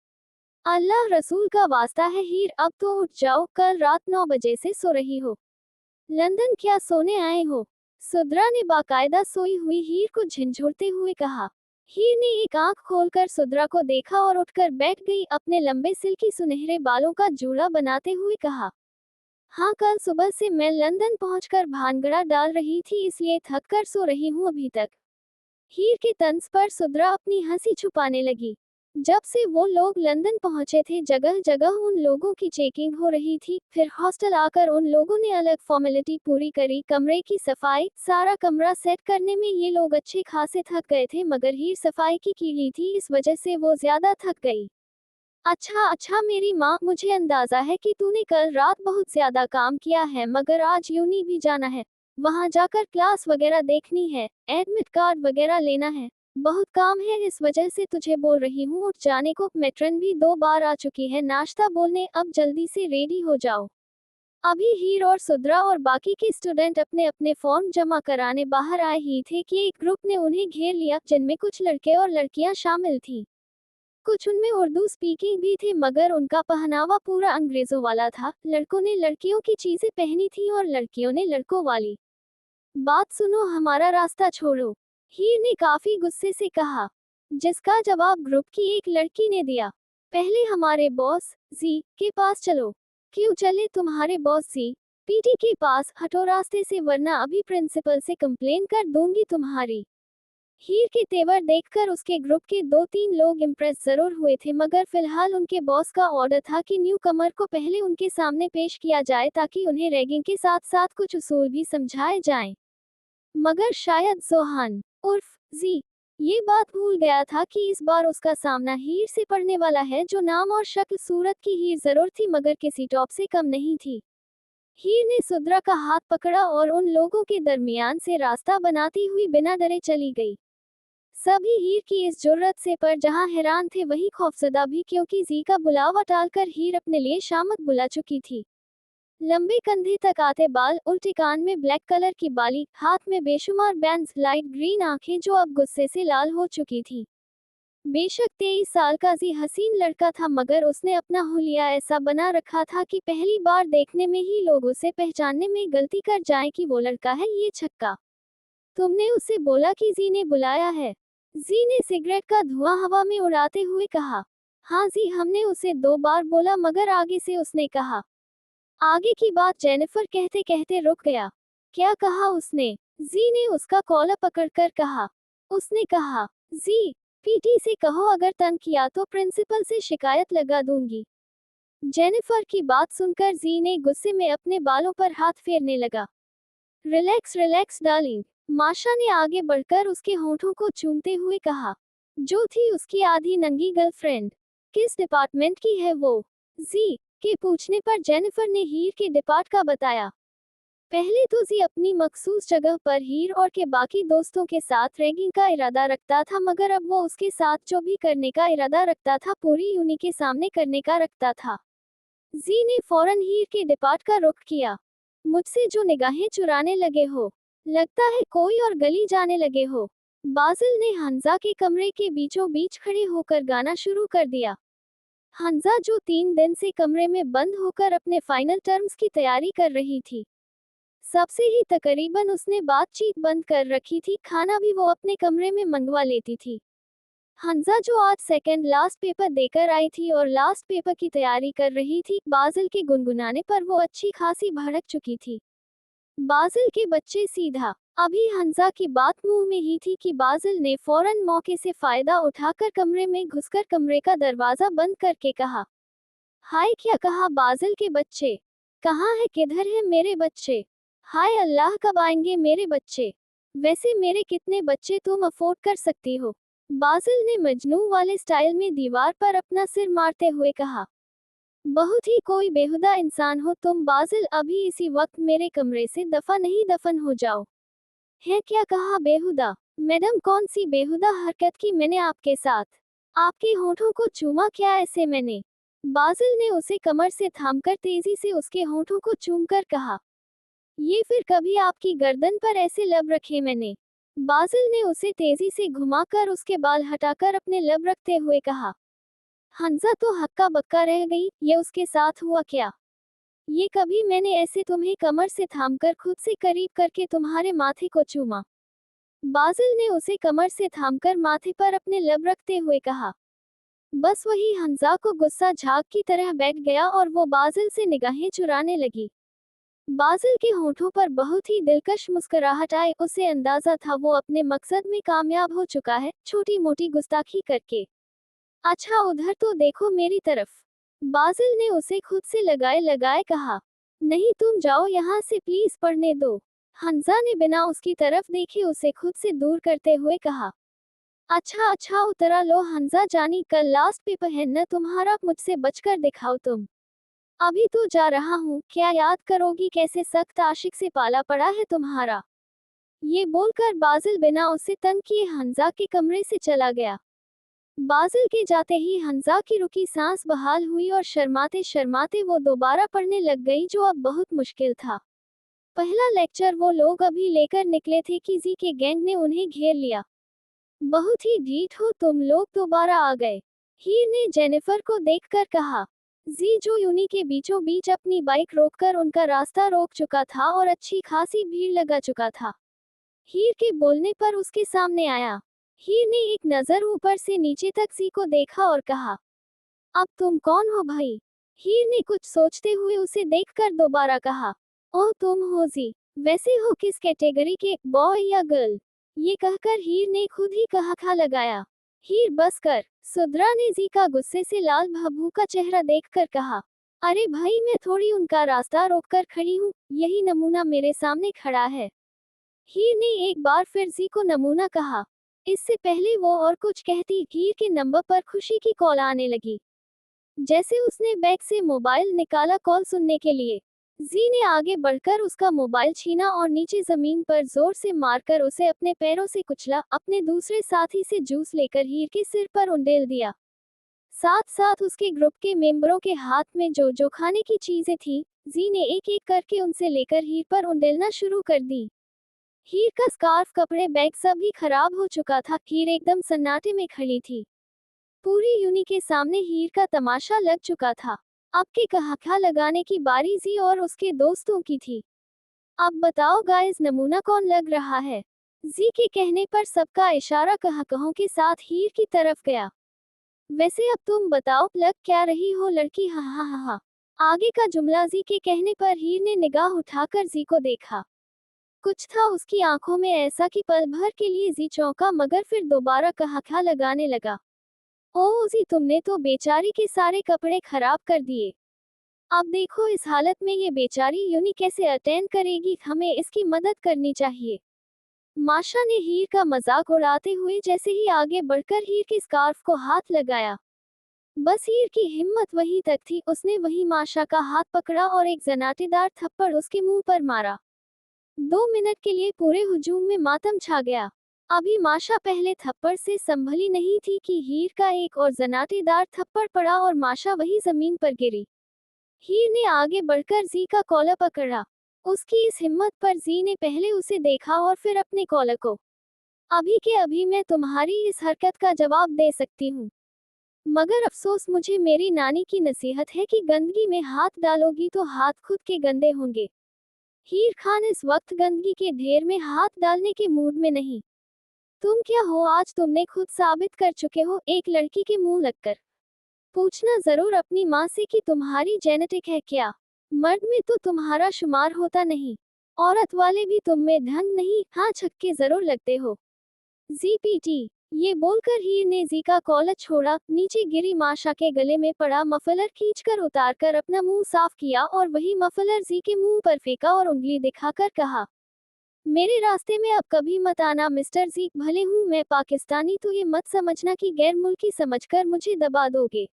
अल्लाह रसूल का वास्ता है हीर, अब तो उठ जाओ, कल रात 9 बजे से सो रही हो। लंदन क्या सोने आए हो? सुद्रा ने बाकायदा सोई हुई हीर को झिंझोड़ते हुए कहा। हीर ने एक आंख खोलकर सुद्रा को देखा और उठकर बैठ गई, अपने लंबे सिल्की सुनहरे बालों का जूड़ा बनाते हुए कहा। हाँ, कल सुबह से मैं लंदन पहुंचकर भानगड़ा डाल रही थी, इसलिए थक कर सो रही हूँ अभी तक। हीर के तंज पर सुद्रा अपनी हंसी छुपाने लगी। जब से वो लोग लंदन पहुंचे थे, जगह जगह उन लोगों की चेकिंग हो रही थी। फिर हॉस्टल आकर उन लोगों ने अलग फॉर्मेलिटी पूरी करी, कमरे की सफाई, सारा कमरा सेट करने में ये लोग अच्छे खासे थक गए थे, मगर हीर सफाई की कीली थी, इस वजह से वो ज्यादा थक गई। अच्छा मेरी माँ, मुझे अंदाजा है कि तूने कल रात बहुत ज्यादा काम किया है, मगर आज यूनी भी जाना है, वहाँ जाकर क्लास वगैरह देखनी है, एडमिट कार्ड वगैरह लेना है, बहुत काम है, इस वजह से तुझे बोल रही हूँ उठ जाने को। मेट्रन भी 2 बार आ चुकी है नाश्ता बोलने, अब जल्दी से रेडी हो जाओ। अभी हीर और सुद्रा और बाकी के स्टूडेंट अपने अपने फॉर्म जमा कराने बाहर आए ही थे कि एक ग्रुप ने उन्हें घेर लिया, जिनमें कुछ लड़के और लड़कियां शामिल थी। कुछ उनमें उर्दू स्पीकिंग भी थे, मगर उनका पहनावा पूरा अंग्रेजों वाला था। लड़कों ने लड़कियों की चीजें पहनी थी और लड़कियों ने लड़कों वाली। बात सुनो, हमारा रास्ता छोड़ो, हीर ने काफी गुस्से से कहा, जिसका जवाब ग्रुप की एक लड़की ने दिया। पहले हमारे बॉस जी के पास चलो। क्यों चले तुम्हारे बॉस जी? पीटी के पास, हटो रास्ते से वरना अभी प्रिंसिपल से कंप्लेन कर दूंगी तुम्हारी। हीर के तेवर देखकर उसके ग्रुप के 2-3 लोग इम्प्रेस जरूर हुए थे, मगर फिलहाल उनके बॉस का ऑर्डर था कि न्यू कमर को पहले उनके सामने पेश किया जाए, ताकि उन्हें रैगिंग के साथ साथ कुछ उसूल भी समझाए जाएं। मगर शायद जोहान उर्फ जी ये बात भूल गया था कि इस बार उसका सामना हीर से पड़ने वाला है, जो नाम और शक्ल सूरत की हीर जरूर थी, मगर किसी टॉप से कम नहीं थी। हीर ने सुद्रा का हाथ पकड़ा और उन लोगों के दरमियान से रास्ता बनाती हुई बिना डरे चली गई। सभी हीर की इस जुर्रत से पर जहां हैरान थे, वहीं खौफजदा भी, क्योंकि जी का बुलावा टालकर हीर अपने लिए शामत बुला चुकी थी। लंबे कंधे तक आते बाल, उल्टे कान में ब्लैक कलर की बाली, हाथ में बेशुमार बैंड्स, लाइट ग्रीन आंखें जो अब गुस्से से लाल हो चुकी थी। बेशक 23 साल का जी हसीन लड़का था, मगर उसने अपना हुलिया ऐसा बना रखा था कि पहली बार देखने में ही लोग उसे पहचानने में गलती कर जाएं कि वो लड़का है ये छक्का। तुमने उसे बोला कि जी ने बुलाया है? जी ने सिगरेट का धुआं हवा में उड़ाते हुए कहा। हाँ जी, हमने उसे 2 बार बोला, मगर आगे से उसने कहा। आगे की बात जेनिफर कहते कहते रुक गया। क्या कहा उसने? जी ने उसका कॉलर पकड़कर कहा। उसने कहा, जी पीटी से कहो अगर तंग किया तो प्रिंसिपल से शिकायत लगा दूंगी। जेनिफर की बात सुनकर जी ने गुस्से में अपने बालों पर हाथ फेरने लगा। रिलैक्स रिलैक्स डार्लिंग, माशा ने आगे बढ़कर उसके होठों को चूमते हुए कहा, जो थी उसकी आधी नंगी गर्लफ्रेंड। किस डिपार्टमेंट की है वो? जी के पूछने पर जेनिफर ने हीर के डिपार्ट का बताया। पहले तो जी अपनी मखसूस जगह पर हीर और के बाकी दोस्तों के साथ रैगिंग का इरादा रखता था, मगर अब वो उसके साथ जो भी करने का इरादा रखता था, पूरी यूनी के सामने करने का रखता था। जी ने फौरन हीर के डिपार्ट का रुख किया। मुझसे जो निगाहें चुराने लगे हो, लगता है कोई और गली जाने लगे हो। बाजिल ने हंजा के कमरे के बीचों बीच खड़े होकर गाना शुरू कर दिया। हंजा जो 3 दिन से कमरे में बंद होकर अपने फाइनल टर्म्स की तैयारी कर रही थी, सबसे ही तकरीबन उसने बातचीत बंद कर रखी थी, खाना भी वो अपने कमरे में मंगवा लेती थी। हंजा जो आज सेकंड लास्ट पेपर देकर आई थी और लास्ट पेपर की तैयारी कर रही थी, बाजिल के गुनगुनाने पर वो अच्छी खासी भड़क चुकी थी। बाजिल के बच्चे सीधा। अभी हंजा की बात मुंह में ही थी कि बाजिल ने फौरन मौके से फायदा उठाकर कमरे में घुसकर कमरे का दरवाजा बंद करके कहा, हाय क्या कहा बाजिल के बच्चे? कहाँ है, किधर है मेरे बच्चे? हाय अल्लाह कब आएंगे मेरे बच्चे? वैसे मेरे कितने बच्चे तुम अफोर्ड कर सकती हो? बाजिल ने मजनू वाले स्टाइल में दीवार पर अपना सिर मारते हुए कहा, बहुत ही कोई बेहुदा इंसान हो तुम बाजिल, अभी इसी वक्त मेरे कमरे से दफा नहीं दफन हो जाओ। है क्या कहा बेहुदा? मैडम कौन सी बेहुदा हरकत की मैंने आपके साथ? आपके होठों को चूमा क्या ऐसे मैंने? बाजिल ने उसे कमर से थामकर तेजी से उसके होठों को चूमकर कहा, ये फिर कभी आपकी गर्दन पर ऐसे लब रखे मैंने? बाजिल ने उसे तेजी से घुमाकर उसके बाल हटाकर अपने लब रखते हुए कहा। हंजा तो हक्का बक्का रह गई, ये उसके साथ हुआ क्या? ये कभी मैंने ऐसे तुम्हें कमर से थामकर खुद से करीब करके तुम्हारे माथे को चूमा? बाजिल ने उसे कमर से थामकर माथे पर अपने लब रखते हुए कहा। बस वही हंजा को गुस्सा झाग की तरह बैठ गया और वो बाजिल से निगाहें चुराने लगी। बाजिल के होठों पर बहुत ही दिलकश मुस्कुराहट आई, उसे अंदाजा था वो अपने मकसद में कामयाब हो चुका है, छोटी मोटी गुस्ताखी करके। अच्छा उधर तो देखो मेरी तरफ। बाजिल ने उसे खुद से लगाए लगाए कहा। नहीं तुम जाओ यहाँ से प्लीज, पढ़ने दो। हंजा ने बिना उसकी तरफ देखे उसे खुद से दूर करते हुए कहा। अच्छा अच्छा उतरा लो हंजा जानी, कल लास्ट पेपर है न तुम्हारा, मुझसे बचकर दिखाओ तुम। अभी तो जा रहा हूँ, क्या याद करोगी कैसे सख्त आशिक से पाला पड़ा है तुम्हारा? ये बोलकर बाजिल बिना उसे तंग किए हंजा के कमरे से चला गया। बाजिल के जाते ही हंजा की रुकी सांस बहाल हुई और शर्माते शर्माते वो दोबारा पढ़ने लग गई, जो अब बहुत मुश्किल था। पहला लेक्चर वो लोग अभी लेकर निकले थे कि जी के गैंग ने उन्हें घेर लिया। बहुत ही ढीठ हो तुम लोग, दोबारा आ गए, हीर ने जेनिफर को देखकर कहा। जी जो यूनी के बीचों बीच अपनी बाइक रोककर उनका रास्ता रोक चुका था और अच्छी खासी भीड़ लगा चुका था, हीर के बोलने पर उसके सामने आया। हीर ने एक नजर ऊपर से नीचे तक जी को देखा और कहा, अब तुम कौन हो भाई? हीर ने कुछ सोचते हुए उसे देखकर दोबारा कहा, ओह तुम हो जी, वैसे हो किस कैटेगरी के, बॉय या गर्ल? ये कहकर हीर ने खुद ही कहा लगाया। हीर बस कर, सुद्रा ने जी का गुस्से से लाल भभू का चेहरा देखकर कहा। अरे भाई मैं थोड़ी उनका रास्ता रोककर खड़ी हूँ, यही नमूना मेरे सामने खड़ा है। हीर ने एक बार फिर जी को नमूना कहा। इससे पहले वो और कुछ कहती, हीर के नंबर पर खुशी की कॉल आने लगी। जैसे उसने बैग से मोबाइल निकाला कॉल सुनने के लिए, जी ने आगे बढ़कर उसका मोबाइल छीना और नीचे जमीन पर जोर से मारकर उसे अपने पैरों से कुचला, अपने दूसरे साथी से जूस लेकर हीर के सिर पर उंडेल दिया। साथ साथ उसके ग्रुप के मेंबरों के हाथ में जो जो खाने की चीजें थी, जी ने एक एक करके उनसे लेकर हीर पर उंडेलना शुरू कर दी। हीर का स्कार्फ, कपड़े, बैग सब ही खराब हो चुका था। हीर एकदम सन्नाटे में खड़ी थी। पूरी यूनी के सामने हीर का तमाशा लग चुका था। अब के कहा लगाने की बारी जी और उसके दोस्तों की थी। अब बताओ गाइस, नमूना कौन लग रहा है? जी के कहने पर सबका इशारा कहों के साथ हीर की तरफ गया। वैसे अब तुम बताओ, लग क्या रही हो लड़की? हा हा हा हा। आगे का जुमला जी के कहने पर हीर ने निगाह उठाकर जी को देखा। कुछ था उसकी आंखों में ऐसा कि पल भर के लिए जी चौंका, मगर फिर दोबारा कहा लगाने लगा। ओह जी, तुमने तो बेचारी के सारे कपड़े खराब कर दिए। अब देखो इस हालत में ये बेचारी यूनी कैसे अटेंड करेगी, हमें इसकी मदद करनी चाहिए। माशा ने हीर का मजाक उड़ाते हुए जैसे ही आगे बढ़कर हीर के स्कार्फ को हाथ लगाया, बस हीर की हिम्मत वहीं तक थी, उसने वही माशा का हाथ पकड़ा और एक जनाटेदार थप्पड़ उसके मुंह पर मारा। 2 मिनट के लिए पूरे हुजूम में मातम छा गया। अभी माशा पहले थप्पड़ से संभली नहीं थी कि हीर का एक और जनाटेदार थप्पड़ पड़ा और माशा वही जमीन पर गिरी। हीर ने आगे बढ़कर जी का कॉलर पकड़ा। उसकी इस हिम्मत पर जी ने पहले उसे देखा और फिर अपने कॉलर को। अभी के अभी मैं तुम्हारी इस हरकत का जवाब दे सकती हूँ, मगर अफसोस मुझे मेरी नानी की नसीहत है कि गंदगी में हाथ डालोगी तो हाथ खुद के गंदे होंगे। हीर खान इस वक्त गंदगी के ढेर में हाथ डालने के मूड में नहीं। तुम क्या हो, आज तुमने खुद साबित कर चुके हो एक लड़की के मुंह लगकर। पूछना जरूर अपनी माँ से कि तुम्हारी जेनेटिक है क्या। मर्द में तो तुम्हारा शुमार होता नहीं, औरत वाले भी तुम में ढंग नहीं, हाँ छक्के जरूर लगते हो। जीपीटी। ये बोलकर हीर ने जी का कॉलर छोड़ा, नीचे गिरी माशा के गले में पड़ा मफलर खींचकर उतारकर अपना मुंह साफ किया और वही मफलर जी के मुंह पर फेंका और उंगली दिखाकर कहा, मेरे रास्ते में अब कभी मत आना मिस्टर जी, भले हूँ मैं पाकिस्तानी तो ये मत समझना कि गैर मुल्की समझकर मुझे दबा दोगे।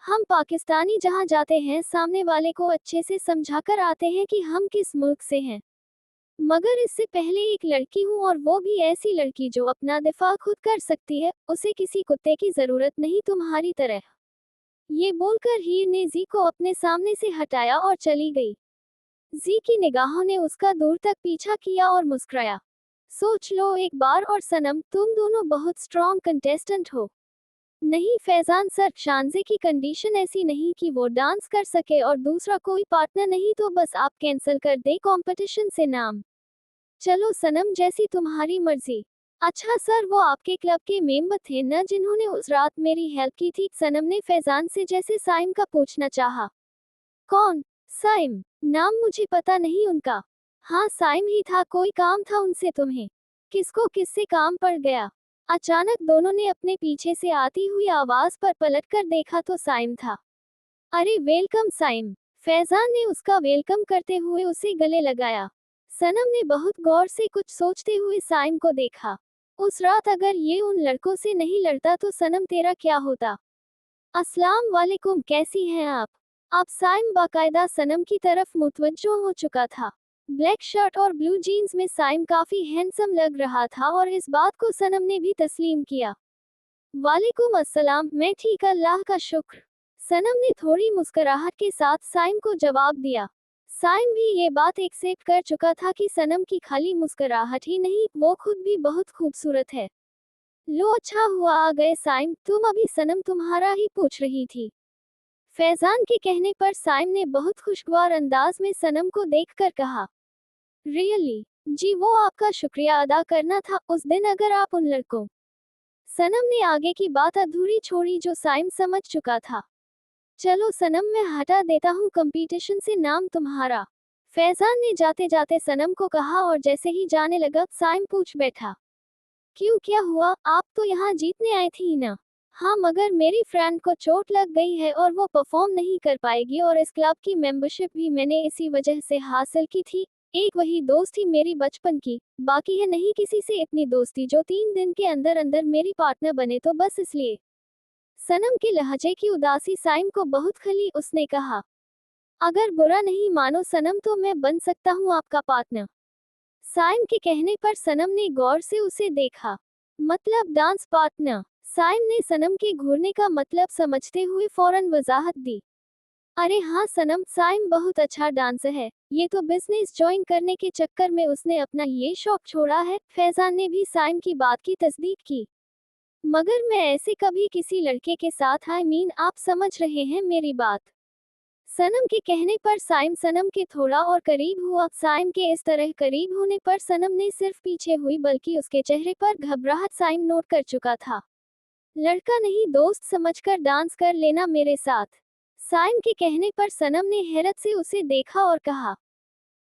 हम पाकिस्तानी जहाँ जाते हैं सामने वाले को अच्छे से समझाकर आते हैं कि हम किस मुल्क से हैं। मगर इससे पहले एक लड़की हूँ और वो भी ऐसी लड़की जो अपना दिफा खुद कर सकती है, उसे किसी कुत्ते की जरूरत नहीं तुम्हारी तरह। ये बोलकर हीर ने जी को अपने सामने से हटाया और चली गई। जी की निगाहों ने उसका दूर तक पीछा किया और मुस्कुराया। सोच लो एक बार और सनम, तुम दोनों बहुत स्ट्रॉन्ग कंटेस्टेंट हो। नहीं फैजान सर, शानजे की कंडीशन ऐसी नहीं कि वो डांस कर सके और दूसरा कोई पार्टनर नहीं तो बस आप कैंसिल कर दे कंपटीशन से नाम। चलो सनम, जैसी तुम्हारी मर्जी। अच्छा सर, वो आपके क्लब के मेंबर थे न जिन्होंने उस रात मेरी हेल्प की थी? सनम ने फैजान से जैसे साइम का पूछना चाहा। कौन? साइम? नाम मुझे पता नहीं उनका। हाँ साइम ही था, कोई काम था उनसे तुम्हें? किसको किससे काम पड़ गया? अचानक दोनों ने अपने पीछे से आती हुई आवाज पर पलटकर देखा तो साइम था। अरे वेलकम साइम। फैजान ने उसका वेलकम करते हुए उसे गले लगाया। सनम ने बहुत गौर से कुछ सोचते हुए साइम को देखा। उस रात अगर ये उन लड़कों से नहीं लड़ता तो सनम तेरा क्या होता? अस्सलाम वालेकुम, कैसी हैं आप? अब साइम बाकायदा सनम की तरफ मुतवज्जो हो चुका था। ब्लैक शर्ट और ब्लू जीन्स में साइम काफी हैंडसम लग रहा था और इस बात को सनम ने भी तस्लीम किया। वालेकुम अस्सलाम, मैं ठीक, अल्लाह का शुक्र। सनम ने थोड़ी मुस्कुराहट के साथ साइम को जवाब दिया। साइम भी ये बात एक्सेप्ट कर चुका था कि सनम की खाली मुस्कुराहट ही नहीं, वो खुद भी बहुत खूबसूरत है। लो अच्छा हुआ आ गए साइम, तुम अभी सनम तुम्हारा ही पूछ रही थी। फैजान के कहने पर साइम ने बहुत खुशगवार अंदाज में सनम को देखकर कहा, रियली? जी, वो आपका शुक्रिया अदा करना था उस दिन अगर आप उन लड़कों। सनम ने आगे की बात अधूरी छोड़ी जो साइम समझ चुका था। चलो सनम, मैं हटा देता हूँ कंपटीशन से नाम तुम्हारा। फैजान ने जाते जाते सनम को कहा और जैसे ही जाने लगा साइम पूछ बैठा, क्यों, क्या हुआ? आप तो यहाँ जीतने आई थी ना? हाँ, मगर मेरी फ्रेंड को चोट लग गई है और वो परफॉर्म नहीं कर पाएगी और इस क्लब की मेंबरशिप भी मैंने इसी वजह से हासिल की थी। एक वही दोस्त थी मेरी बचपन की, बाकी है नहीं किसी से इतनी दोस्ती जो 3 दिन के अंदर अंदर मेरी पार्टनर बने, तो बस इसलिए। सनम के लहजे की उदासी साइम को बहुत खली, उसने कहा, अगर बुरा नहीं मानो सनम तो मैं बन सकता हूँ आपका पार्टनर। साइम के कहने पर सनम ने गौर से उसे देखा। मतलब डांस पार्टनर? साइम ने सनम के घूरने का मतलब समझते हुए फौरन वजाहत दी। अरे हाँ सनम, साइम बहुत अच्छा डांसर है, ये तो बिजनेस ज्वाइन करने के चक्कर में उसने अपना ये शौक छोड़ा है। फैजान ने भी साइम की बात की तस्दीक की। मगर मैं ऐसे कभी किसी लड़के के साथ, आई मीन आप समझ रहे हैं मेरी बात। सनम के कहने पर साइम सनम के थोड़ा और करीब हुआ। साइम के इस तरह करीब होने पर सनम ने सिर्फ पीछे हुई बल्कि उसके चेहरे पर घबराहट साइम नोट कर चुका था। लड़का नहीं दोस्त समझकर डांस कर लेना मेरे साथ। साइम के कहने पर सनम ने हैरत से उसे देखा और कहा,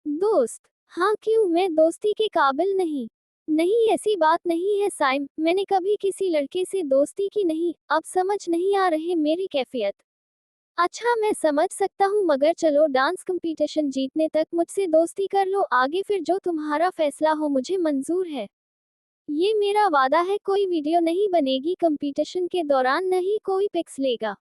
दोस्त? हाँ क्यों, मैं दोस्ती के काबिल नहीं? नहीं ऐसी बात नहीं है साइम, मैंने कभी किसी लड़के से दोस्ती की नहीं। अब समझ नहीं आ रहे मेरी कैफियत? अच्छा मैं समझ सकता हूँ, मगर चलो डांस कंपटीशन जीतने तक मुझसे दोस्ती कर लो, आगे फिर जो तुम्हारा फैसला हो मुझे मंजूर है। ये मेरा वादा है, कोई वीडियो नहीं बनेगी कंपटीशन के दौरान, न ही कोई पिक्स लेगा।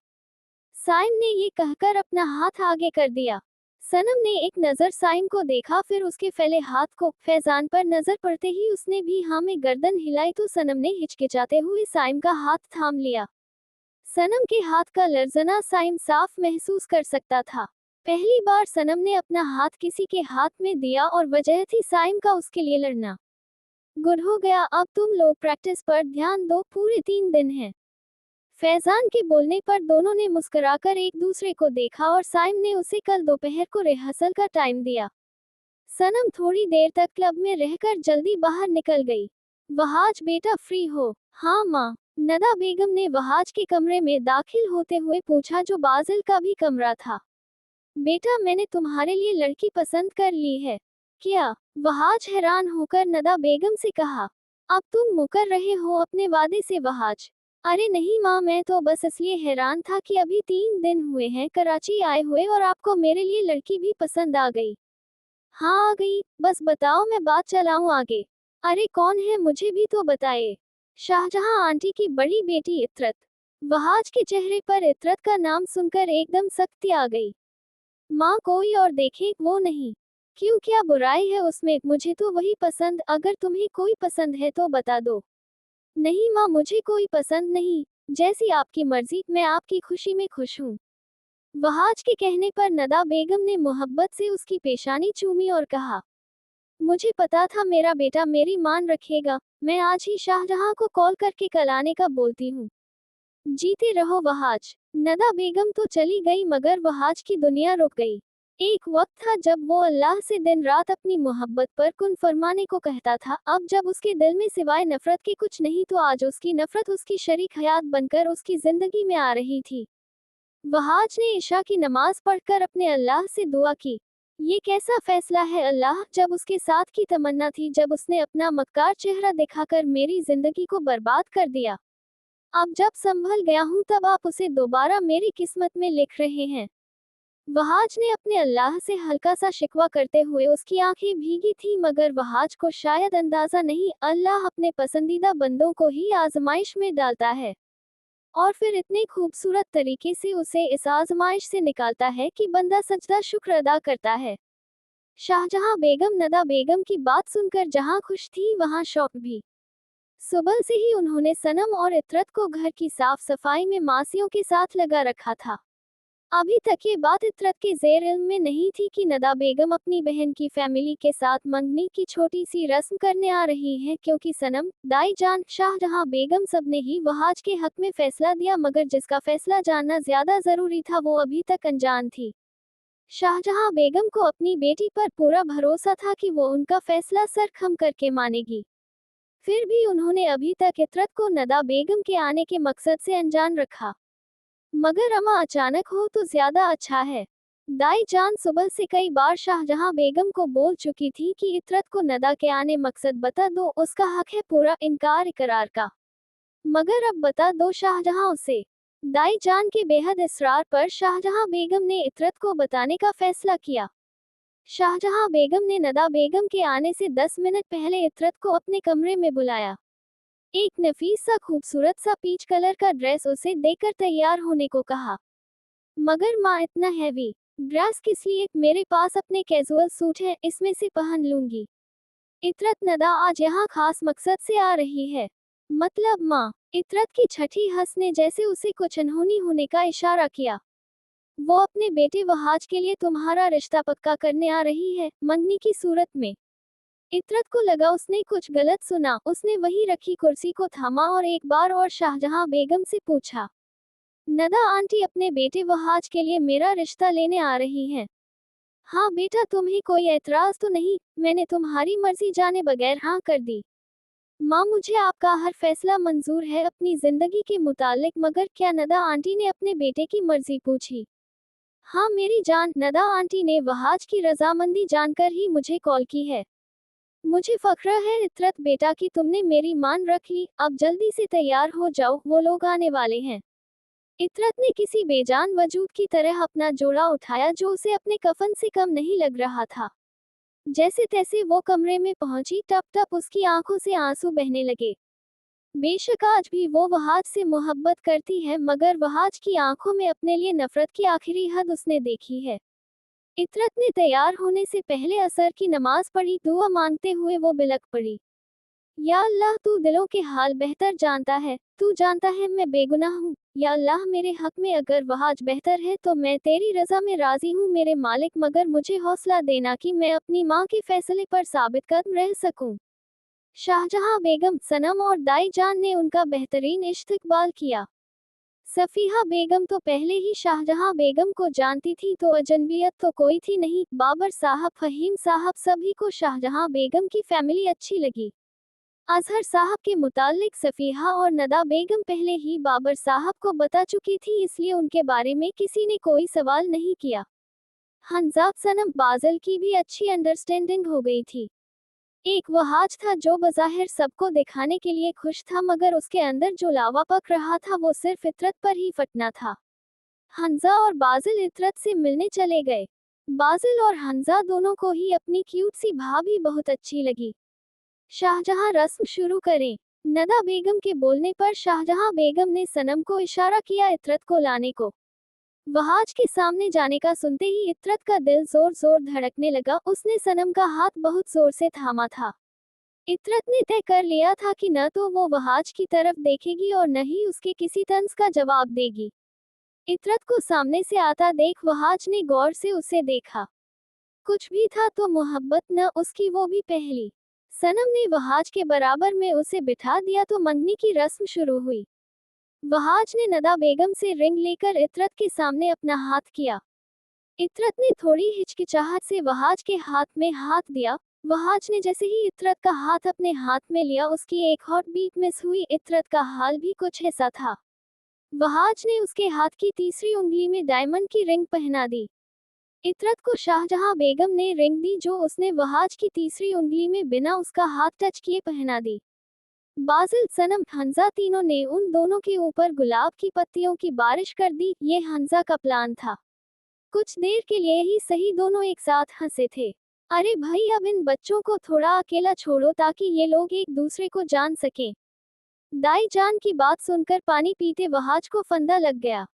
साइम ने ये कहकर अपना हाथ आगे कर दिया। सनम ने एक नजर साइम को देखा, फिर उसके फैले हाथ को। फैजान पर नजर पड़ते ही उसने भी हाँ में गर्दन हिलाई तो सनम ने हिचकिचाते हुए साइम का हाथ थाम लिया। सनम के हाथ का लर्जना साइम साफ महसूस कर सकता था। पहली बार सनम ने अपना हाथ किसी के हाथ में दिया और वजह थी साइम का उसके लिए लड़ना। गुड हो गया, अब तुम लोग प्रैक्टिस पर ध्यान दो, पूरे 3 दिन हैं। फैजान के बोलने पर दोनों ने मुस्कुराकर एक दूसरे को देखा और साइम ने उसे कल दोपहर को रिहर्सल का टाइम दिया। सनम थोड़ी देर तक क्लब में रहकर जल्दी बाहर निकल गई। वहाज बेटा फ्री हो? हाँ माँ। नदा बेगम ने वहाज के कमरे में दाखिल होते हुए पूछा, जो बाजिल का भी कमरा था। बेटा मैंने तुम्हारे लिए लड़की पसंद कर ली है। क्या? वहाज हैरान होकर नदा बेगम से कहा। अब तुम मुकर रहे हो अपने वादे से वहाज? अरे नहीं माँ, मैं तो बस इसलिए हैरान था कि अभी 3 दिन हुए हैं कराची आए हुए और आपको मेरे लिए लड़की भी पसंद आ गई। हाँ आ गई, बस बताओ मैं बात चलाऊं आगे। अरे कौन है, मुझे भी तो बताए। शाहजहां आंटी की बड़ी बेटी इतरत। वहाज के चेहरे पर इतरत का नाम सुनकर एकदम सख्ती आ गई। माँ कोई और देखे, वो नहीं। क्यों, क्या बुराई है उसमें? मुझे तो वही पसंद, अगर तुम्हें कोई पसंद है तो बता दो। नहीं माँ, मुझे कोई पसंद नहीं। जैसी आपकी मर्जी, मैं आपकी खुशी में खुश हूँ। वहाज के कहने पर नदा बेगम ने मोहब्बत से उसकी पेशानी चूमी और कहा, मुझे पता था मेरा बेटा मेरी मान रखेगा। मैं आज ही शाहजहां को कॉल करके कल आने का बोलती हूँ। जीते रहो वहाज। नदा बेगम तो चली गई मगर वहाज की दुनिया रुक गई। एक वक्त था जब वो अल्लाह से दिन रात अपनी मोहब्बत पर कुन फरमाने को कहता था। अब जब उसके दिल में सिवाय नफरत के कुछ नहीं, तो आज उसकी नफरत उसकी शरीक हयात बनकर उसकी जिंदगी में आ रही थी। वहाज ने इशा की नमाज पढ़कर अपने अल्लाह से दुआ की। ये कैसा फैसला है अल्लाह, जब उसके साथ की तमन्ना थी, जब उसने अपना मक्कार चेहरा दिखाकर मेरी जिंदगी को बर्बाद कर दिया। अब जब संभल गया हूँ तब आप उसे दोबारा मेरी किस्मत में लिख रहे हैं। वहाज ने अपने अल्लाह से हल्का सा शिकवा करते हुए, उसकी आंखें भीगी थी मगर वहाज को शायद अंदाजा नहीं, अल्लाह अपने पसंदीदा बंदों को ही आजमाइश में डालता है और फिर इतने खूबसूरत तरीके से उसे इस आजमाइश से निकालता है कि बंदा सजदा शुक्र अदा करता है। शाहजहां बेगम नदा बेगम की बात सुनकर जहां खुश थी वहां शौक भी। सुबह से ही उन्होंने सनम और इतरत को घर की साफ सफाई में मासियों के साथ लगा रखा था। अभी तक ये बात इतरत के ज़ेर इल्म में नहीं थी कि नदा बेगम अपनी बहन की फैमिली के साथ मंगनी की छोटी सी रस्म करने आ रही हैं, क्योंकि सनम, दाई जान, शाहजहां बेगम सब ने ही वहाज के हक में फैसला दिया, मगर जिसका फैसला जानना ज्यादा जरूरी था वो अभी तक अनजान थी। शाहजहां बेगम को अपनी बेटी पर पूरा भरोसा था कि वो उनका फैसला सर खम करके मानेगी। फिर भी उन्होंने अभी तक इतरत को नदा बेगम के आने के मकसद से अनजान रखा। मगर अम्मा अचानक हो तो ज्यादा अच्छा है। दाई जान सुबह से कई बार शाहजहां बेगम को बोल चुकी थी कि इतरत को नदा के आने मकसद बता दो, उसका हक है पूरा इनकार इकरार का। मगर अब बता दो शाहजहां उसे। दाई जान के बेहद इसरार पर शाहजहां बेगम ने इतरत को बताने का फैसला किया। शाहजहां बेगम ने नदा बेगम के आने से 10 मिनट पहले इतरत को अपने कमरे में बुलाया। एक नफीस सा खूबसूरत सा पीच कलर का ड्रेस उसे देकर तैयार होने को कहा। मगर माँ, इतना हैवी ड्रेस किस लिए? मेरे पास अपने कैजुअल सूट है, इसमें से पहन लूंगी। इतरत, नदा आज यहाँ खास मकसद से आ रही है। मतलब माँ? इतरत की छठी हंस ने जैसे उसे कुछ अनहोनी होने का इशारा किया। वो अपने बेटे वहाज के लिए तुम्हारा रिश्ता पक्का करने आ रही है, मंगनी की सूरत में। इतरत को लगा उसने कुछ गलत सुना। उसने वहीं रखी कुर्सी को थामा और एक बार और शाहजहां बेगम से पूछा, नदा आंटी अपने बेटे वहाज के लिए मेरा रिश्ता लेने आ रही हैं? हाँ बेटा, तुम्हें कोई एतराज तो नहीं? मैंने तुम्हारी मर्जी जाने बगैर हाँ कर दी। माँ, मुझे आपका हर फैसला मंजूर है अपनी जिंदगी के मुतालिक। मगर क्या? नदा आंटी ने अपने बेटे की मर्जी पूछी। हाँ मेरी जान, नदा आंटी ने वहाज की रजामंदी जानकर ही मुझे कॉल की है। मुझे फख्र है इतरत बेटा कि तुमने मेरी मान रख ली। अब जल्दी से तैयार हो जाओ, वो लोग आने वाले हैं। इतरत ने किसी बेजान वजूद की तरह अपना जोड़ा उठाया जो उसे अपने कफन से कम नहीं लग रहा था। जैसे तैसे वो कमरे में पहुंची, टप टप उसकी आंखों से आंसू बहने लगे। बेशक आज भी वो वहाज से मोहब्बत करती है, मगर वहाज की आंखों में अपने लिए नफरत की आखिरी हद उसने देखी है। इतरत ने तैयार होने से पहले असर की नमाज पढ़ी। दुआ मांगते हुए वो बिलख पड़ी, या अल्लाह, तू दिलों के हाल बेहतर जानता है। तू जानता है मैं बेगुनाह हूँ। या अल्लाह मेरे हक में अगर वह आज बेहतर है तो मैं तेरी रजा में राजी हूँ मेरे मालिक, मगर मुझे हौसला देना कि मैं अपनी माँ के फैसले पर साबित कदम रह सकूं। शाहजहां बेगम, सनम और दाई जान ने उनका बेहतरीन इस्तकबाल किया। सफीहा बेगम तो पहले ही शाहजहां बेगम को जानती थी, तो अजनबियत तो कोई थी नहीं। बाबर साहब, फहीम साहब, सभी को शाहजहां बेगम की फैमिली अच्छी लगी। अजहर साहब के मुतालिक सफीहा और नदा बेगम पहले ही बाबर साहब को बता चुकी थी, इसलिए उनके बारे में किसी ने कोई सवाल नहीं किया। हंजा, सनम, बाजल की भी अच्छी अंडरस्टैंडिंग हो गई थी। एक वहाज था जो बज़ाहिर सबको दिखाने के लिए खुश था, मगर उसके अंदर जो लावा पक रहा था वो सिर्फ इतरत पर ही फटना था। हंजा और बाजिल इतरत से मिलने चले गए। बाजिल और हंजा दोनों को ही अपनी क्यूट सी भाभी बहुत अच्छी लगी। शाहजहां, रस्म शुरू करें। नदा बेगम के बोलने पर शाहजहां बेगम ने सनम को इशारा किया इतरत को लाने को। वहाज के सामने जाने का सुनते ही इतरत का दिल जोर जोर धड़कने लगा। उसने सनम का हाथ बहुत जोर से थामा था। इतरत ने तय कर लिया था कि न तो वो वहाज की तरफ देखेगी और न ही उसके किसी तंज का जवाब देगी। इतरत को सामने से आता देख वहाज ने गौर से उसे देखा। कुछ भी था तो मोहब्बत न उसकी, वो भी पहली। सनम ने वहाज के बराबर में उसे बिठा दिया तो मंगनी की रस्म शुरू हुई। वहाज ने नदा बेगम से रिंग लेकर इतरत के सामने अपना हाथ किया। इतरत ने थोड़ी हिचकिचाहट से वहाज के हाथ में हाथ दिया। वहाज ने जैसे ही इतरत का हाथ अपने हाथ में लिया, उसकी एक हॉट बीट मिस हुई। इतरत का हाल भी कुछ ऐसा था। वहाज ने उसके हाथ की तीसरी उंगली में डायमंड की रिंग पहना दी। इतरत को शाहजहां बेगम ने रिंग दी जो उसने वहाज की तीसरी उंगली में बिना उसका हाथ टच किए पहना दी। बाजिल, सनम, हंजा तीनों ने उन दोनों के ऊपर गुलाब की पत्तियों की बारिश कर दी। ये हंजा का प्लान था। कुछ देर के लिए ही सही दोनों एक साथ हंसे थे। अरे भाई, अब इन बच्चों को थोड़ा अकेला छोड़ो ताकि ये लोग एक दूसरे को जान सकें। दाई जान की बात सुनकर पानी पीते वहाज को फंदा लग गया।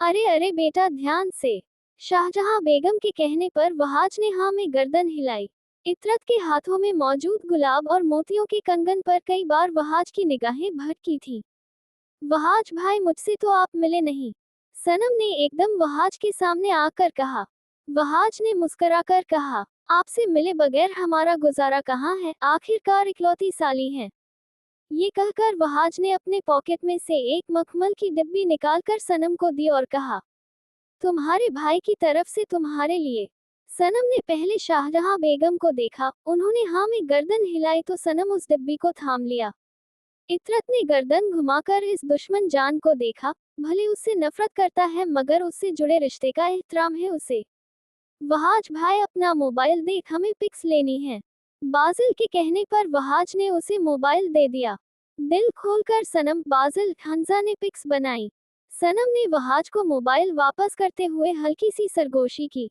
अरे अरे बेटा, ध्यान से। शाहजहां बेगम के कहने पर वहाज ने हाँ में गर्दन हिलाई। इतरत के हाथों में मौजूद गुलाब और मोतियों के कंगन पर कई बार वहाज की निगाहें भटकी थी। वहाज भाई, मुझसे तो आप मिले नहीं, सनम ने एकदम वहाज के सामने आकर कहा। वहाज ने मुस्कुराकर कहा, आपसे मिले बगैर हमारा गुजारा कहाँ है, आखिरकार इकलौती साली हैं। ये कहकर वहाज ने अपने पॉकेट में से एक मखमल की डिब्बी निकालकर सनम को दी और कहा, तुम्हारे भाई की तरफ से तुम्हारे लिए। सनम ने पहले शाहजहां बेगम को देखा, उन्होंने हाँ में गर्दन हिलाई तो सनम उस डिब्बी को थाम लिया। इतरत ने गर्दन घुमाकर इस दुश्मन जान को देखा। भले उससे नफरत करता है मगर उससे जुड़े रिश्ते का एहतराम है उसे। वहाज भाई, अपना मोबाइल देख, हमें पिक्स लेनी है। बाजिल के कहने पर वहाज ने उसे मोबाइल दे दिया। दिल खोलकर सनम, बाजिल, हंजा ने पिक्स बनाई। सनम ने वहाज को मोबाइल वापस करते हुए हल्की सी सरगोशी की।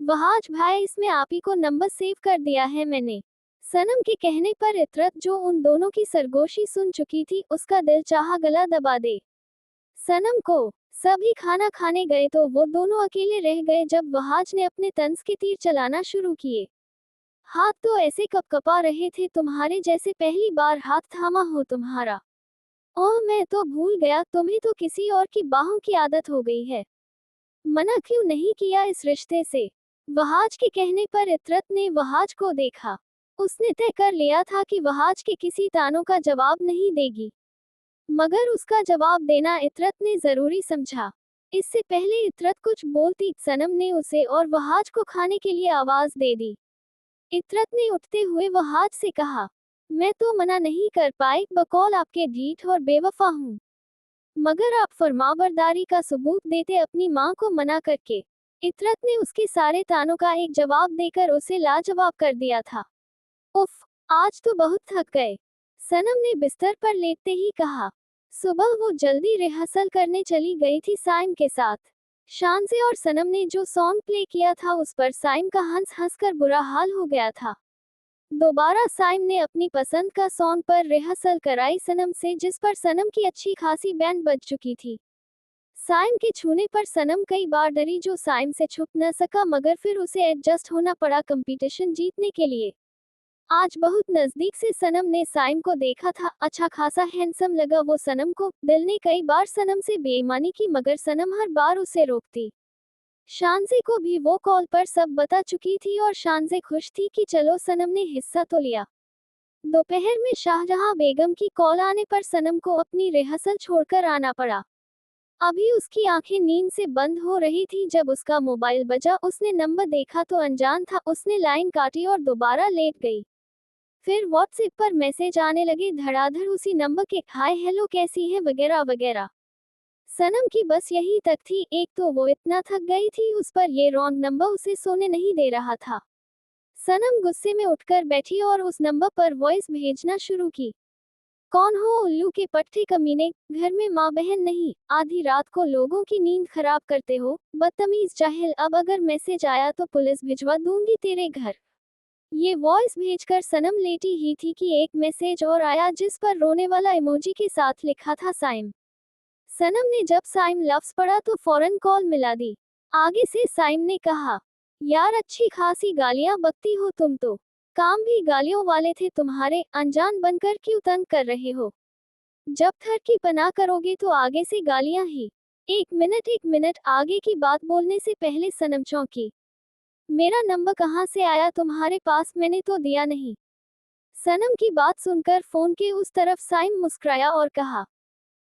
वहाज भाई, इसमें आप ही को नंबर सेव कर दिया है मैंने। सनम के कहने पर इतरत, जो उन दोनों की सरगोशी सुन चुकी थी, उसका दिल चाहा गला दबा दे। सनम को सभी खाना खाने गए तो वो दोनों अकेले रह गए जब वहाज ने अपने तंज के तीर चलाना शुरू किए। हाथ तो ऐसे कपकपा रहे थे तुम्हारे जैसे पहली बार हाथ थामा हो तुम्हारा। ओह, मैं तो भूल गया, तुम्हें तो किसी और की बाहों की आदत हो गई है। मना क्यों नहीं किया इस रिश्ते से? वहाज के कहने पर इतरत ने वहाज को देखा। उसने तय कर लिया था कि वहाज के किसी तानों का जवाब नहीं देगी, मगर उसका जवाब देना इतरत ने जरूरी समझा। इससे पहले इतरत कुछ बोलती, सनम ने उसे और वहाज को खाने के लिए आवाज दे दी। इतरत ने उठते हुए वहाज से कहा, मैं तो मना नहीं कर पाई, बकौल आपके ढीठ और बेवफा हूँ, मगर आप फरमाबरदारी का सबूत देते अपनी माँ को मना करके। इतरत ने उसके सारे तानों का एक जवाब देकर उसे लाजवाब कर दिया था। उफ, आज तो बहुत थक गए, सनम ने बिस्तर पर लेटते ही कहा। सुबह वो जल्दी रिहर्सल करने चली गई थी साइम के साथ। शान से और सनम ने जो सॉन्ग प्ले किया था उस पर साइम का हंस हंसकर बुरा हाल हो गया था। दोबारा साइम ने अपनी पसंद का सॉन्ग पर रिहर्सल कराई सनम से, जिस पर सनम की अच्छी खासी बैंड बज चुकी थी। साइम के छूने पर सनम कई बार डरी, जो साइम से छुप न सका, मगर फिर उसे एडजस्ट होना पड़ा कंपटीशन जीतने के लिए। आज बहुत नजदीक से सनम ने साइम को देखा था। अच्छा खासा हैंडसम लगा वो सनम को। दिल ने कई बार सनम से बेईमानी की मगर सनम हर बार उसे रोकती। शानजे को भी वो कॉल पर सब बता चुकी थी और शानजे खुश थी कि चलो सनम ने हिस्सा तो लिया। दोपहर में शाहजहां बेगम की कॉल आने पर सनम को अपनी रिहर्सल छोड़कर आना पड़ा। अभी उसकी आंखें नींद से बंद हो रही थी जब उसका मोबाइल बजा। उसने नंबर देखा तो अनजान था। उसने लाइन काटी और दोबारा लेट गई। फिर व्हाट्सएप पर मैसेज आने लगे धड़ाधड़ उसी नंबर के, हाय हेलो कैसी है वगैरह वगैरह। सनम की बस यही तक थी। एक तो वो इतना थक गई थी, उस पर ये रॉन्ग नंबर उसे सोने नहीं दे रहा था। सनम गुस्से में उठकर बैठी और उस नंबर पर वॉइस भेजना शुरू की। कौन हो उल्लू के पट्टे कमीने, घर में माँ बहन नहीं, आधी रात को लोगों की नींद खराब करते हो, बदतमीज जाहिल, अब अगर मैसेज आया तो पुलिस भिजवा दूंगी तेरे घर। ये वॉइस भेजकर सनम लेटी ही थी कि एक मैसेज और आया जिस पर रोने वाला इमोजी के साथ लिखा था साइम। सनम ने जब साइम लफ्ज पढ़ा तो फौरन कॉल मिला दी। आगे से साइम ने कहा, यार अच्छी खासी गालियां बकती हो तुम तो। काम भी गालियों वाले थे तुम्हारे, अनजान बनकर क्यों तंग कर रहे हो। जब थर की पनाह करोगे तो आगे से गालियां ही। एक मिनट, आगे की बात बोलने से पहले सनम चौंकी। मेरा नंबर कहाँ से आया तुम्हारे पास, मैंने तो दिया नहीं। सनम की बात सुनकर फोन के उस तरफ साइम मुस्कुराया और कहा,